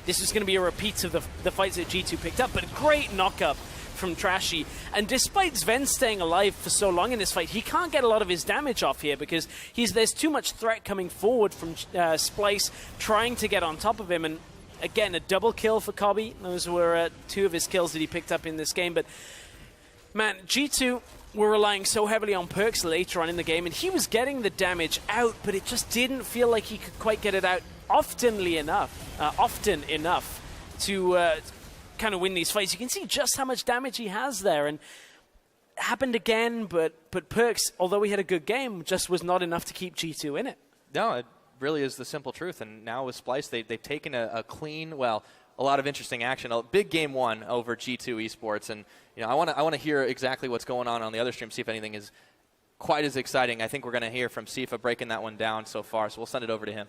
this was going to be a repeat of the fights that G2 picked up, but great knock-up from Trashy. And despite Sven staying alive for so long in this fight, he can't get a lot of his damage off here because there's too much threat coming forward from Splyce trying to get on top of him. And again, a double kill for Cobby. Those were 2 of his kills that he picked up in this game. But man, G2 were relying so heavily on Perks later on in the game, and he was getting the damage out, but it just didn't feel like he could quite get it out often enough to kind of win these fights. You can see just how much damage he has there, and it happened again, but Perks, although he had a good game, just was not enough to keep G2 in it. No, it really is the simple truth, and now with Splyce, they've taken a clean, well, a lot of interesting action. A big game 1 over G2 Esports, and I want to hear exactly what's going on the other stream, see if anything is quite as exciting. I think we're going to hear from Sifa breaking that one down so far, so we'll send it over to him.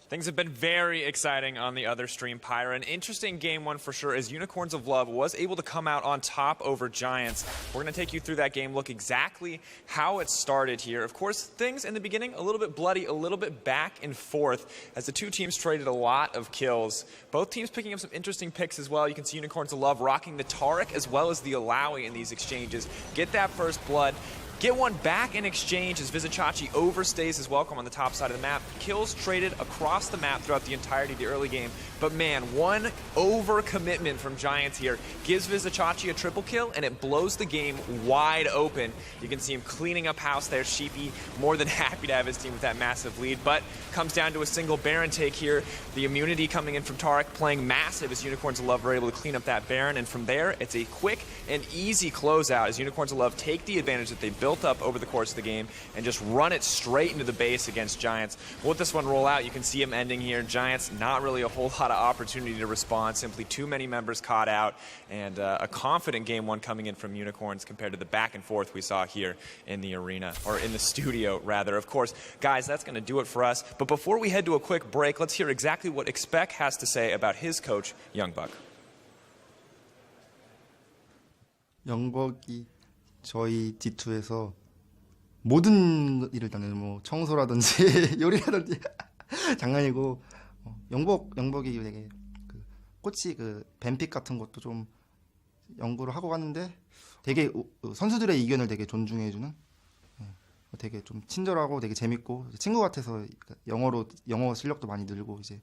Things have been very exciting on the other stream, Pyra. An interesting game 1 for sure as Unicorns of Love was able to come out on top over Giants. We're going to take you through that game, look exactly how it started here. Of course, things in the beginning a little bit bloody, a little bit back and forth as the 2 teams traded a lot of kills. Both teams picking up some interesting picks as well. You can see Unicorns of Love rocking the Taric as well as the Alawi in these exchanges. Get that first blood. Get one back in exchange as Vizicachi overstays his welcome on the top side of the map. Kills traded across the map throughout the entirety of the early game. But man, one overcommitment from Giants here gives Vizicachi a triple kill, and it blows the game wide open. You can see him cleaning up house there. Sheepy more than happy to have his team with that massive lead, but comes down to a single Baron take here. The immunity coming in from Taric playing massive as Unicorns of Love were able to clean up that Baron, and from there, it's a quick and easy closeout as Unicorns of Love take the advantage that they built up over the course of the game and just run it straight into the base against Giants. We'll let this one roll out. You can see him ending here. Giants, not really a whole lot of opportunity to respond. Simply too many members caught out, and a confident game 1 coming in from Unicorns compared to the back and forth we saw here in the arena, or in the studio, rather. Of course, guys, that's going to do it for us. But before we head to a quick break, let's hear exactly what Expect has to say about his coach, Youngbuck. 영벅이 저희 D2에서 모든 일을 다 뭐 청소라든지 요리라든지 장난이고 영벅이 되게 그 코치 그 뱀픽 같은 것도 좀 연구를 하고 갔는데 되게 선수들의 의견을 되게 존중해주는 되게 좀 친절하고 되게 재밌고 친구 같아서 영어 실력도 많이 늘고 이제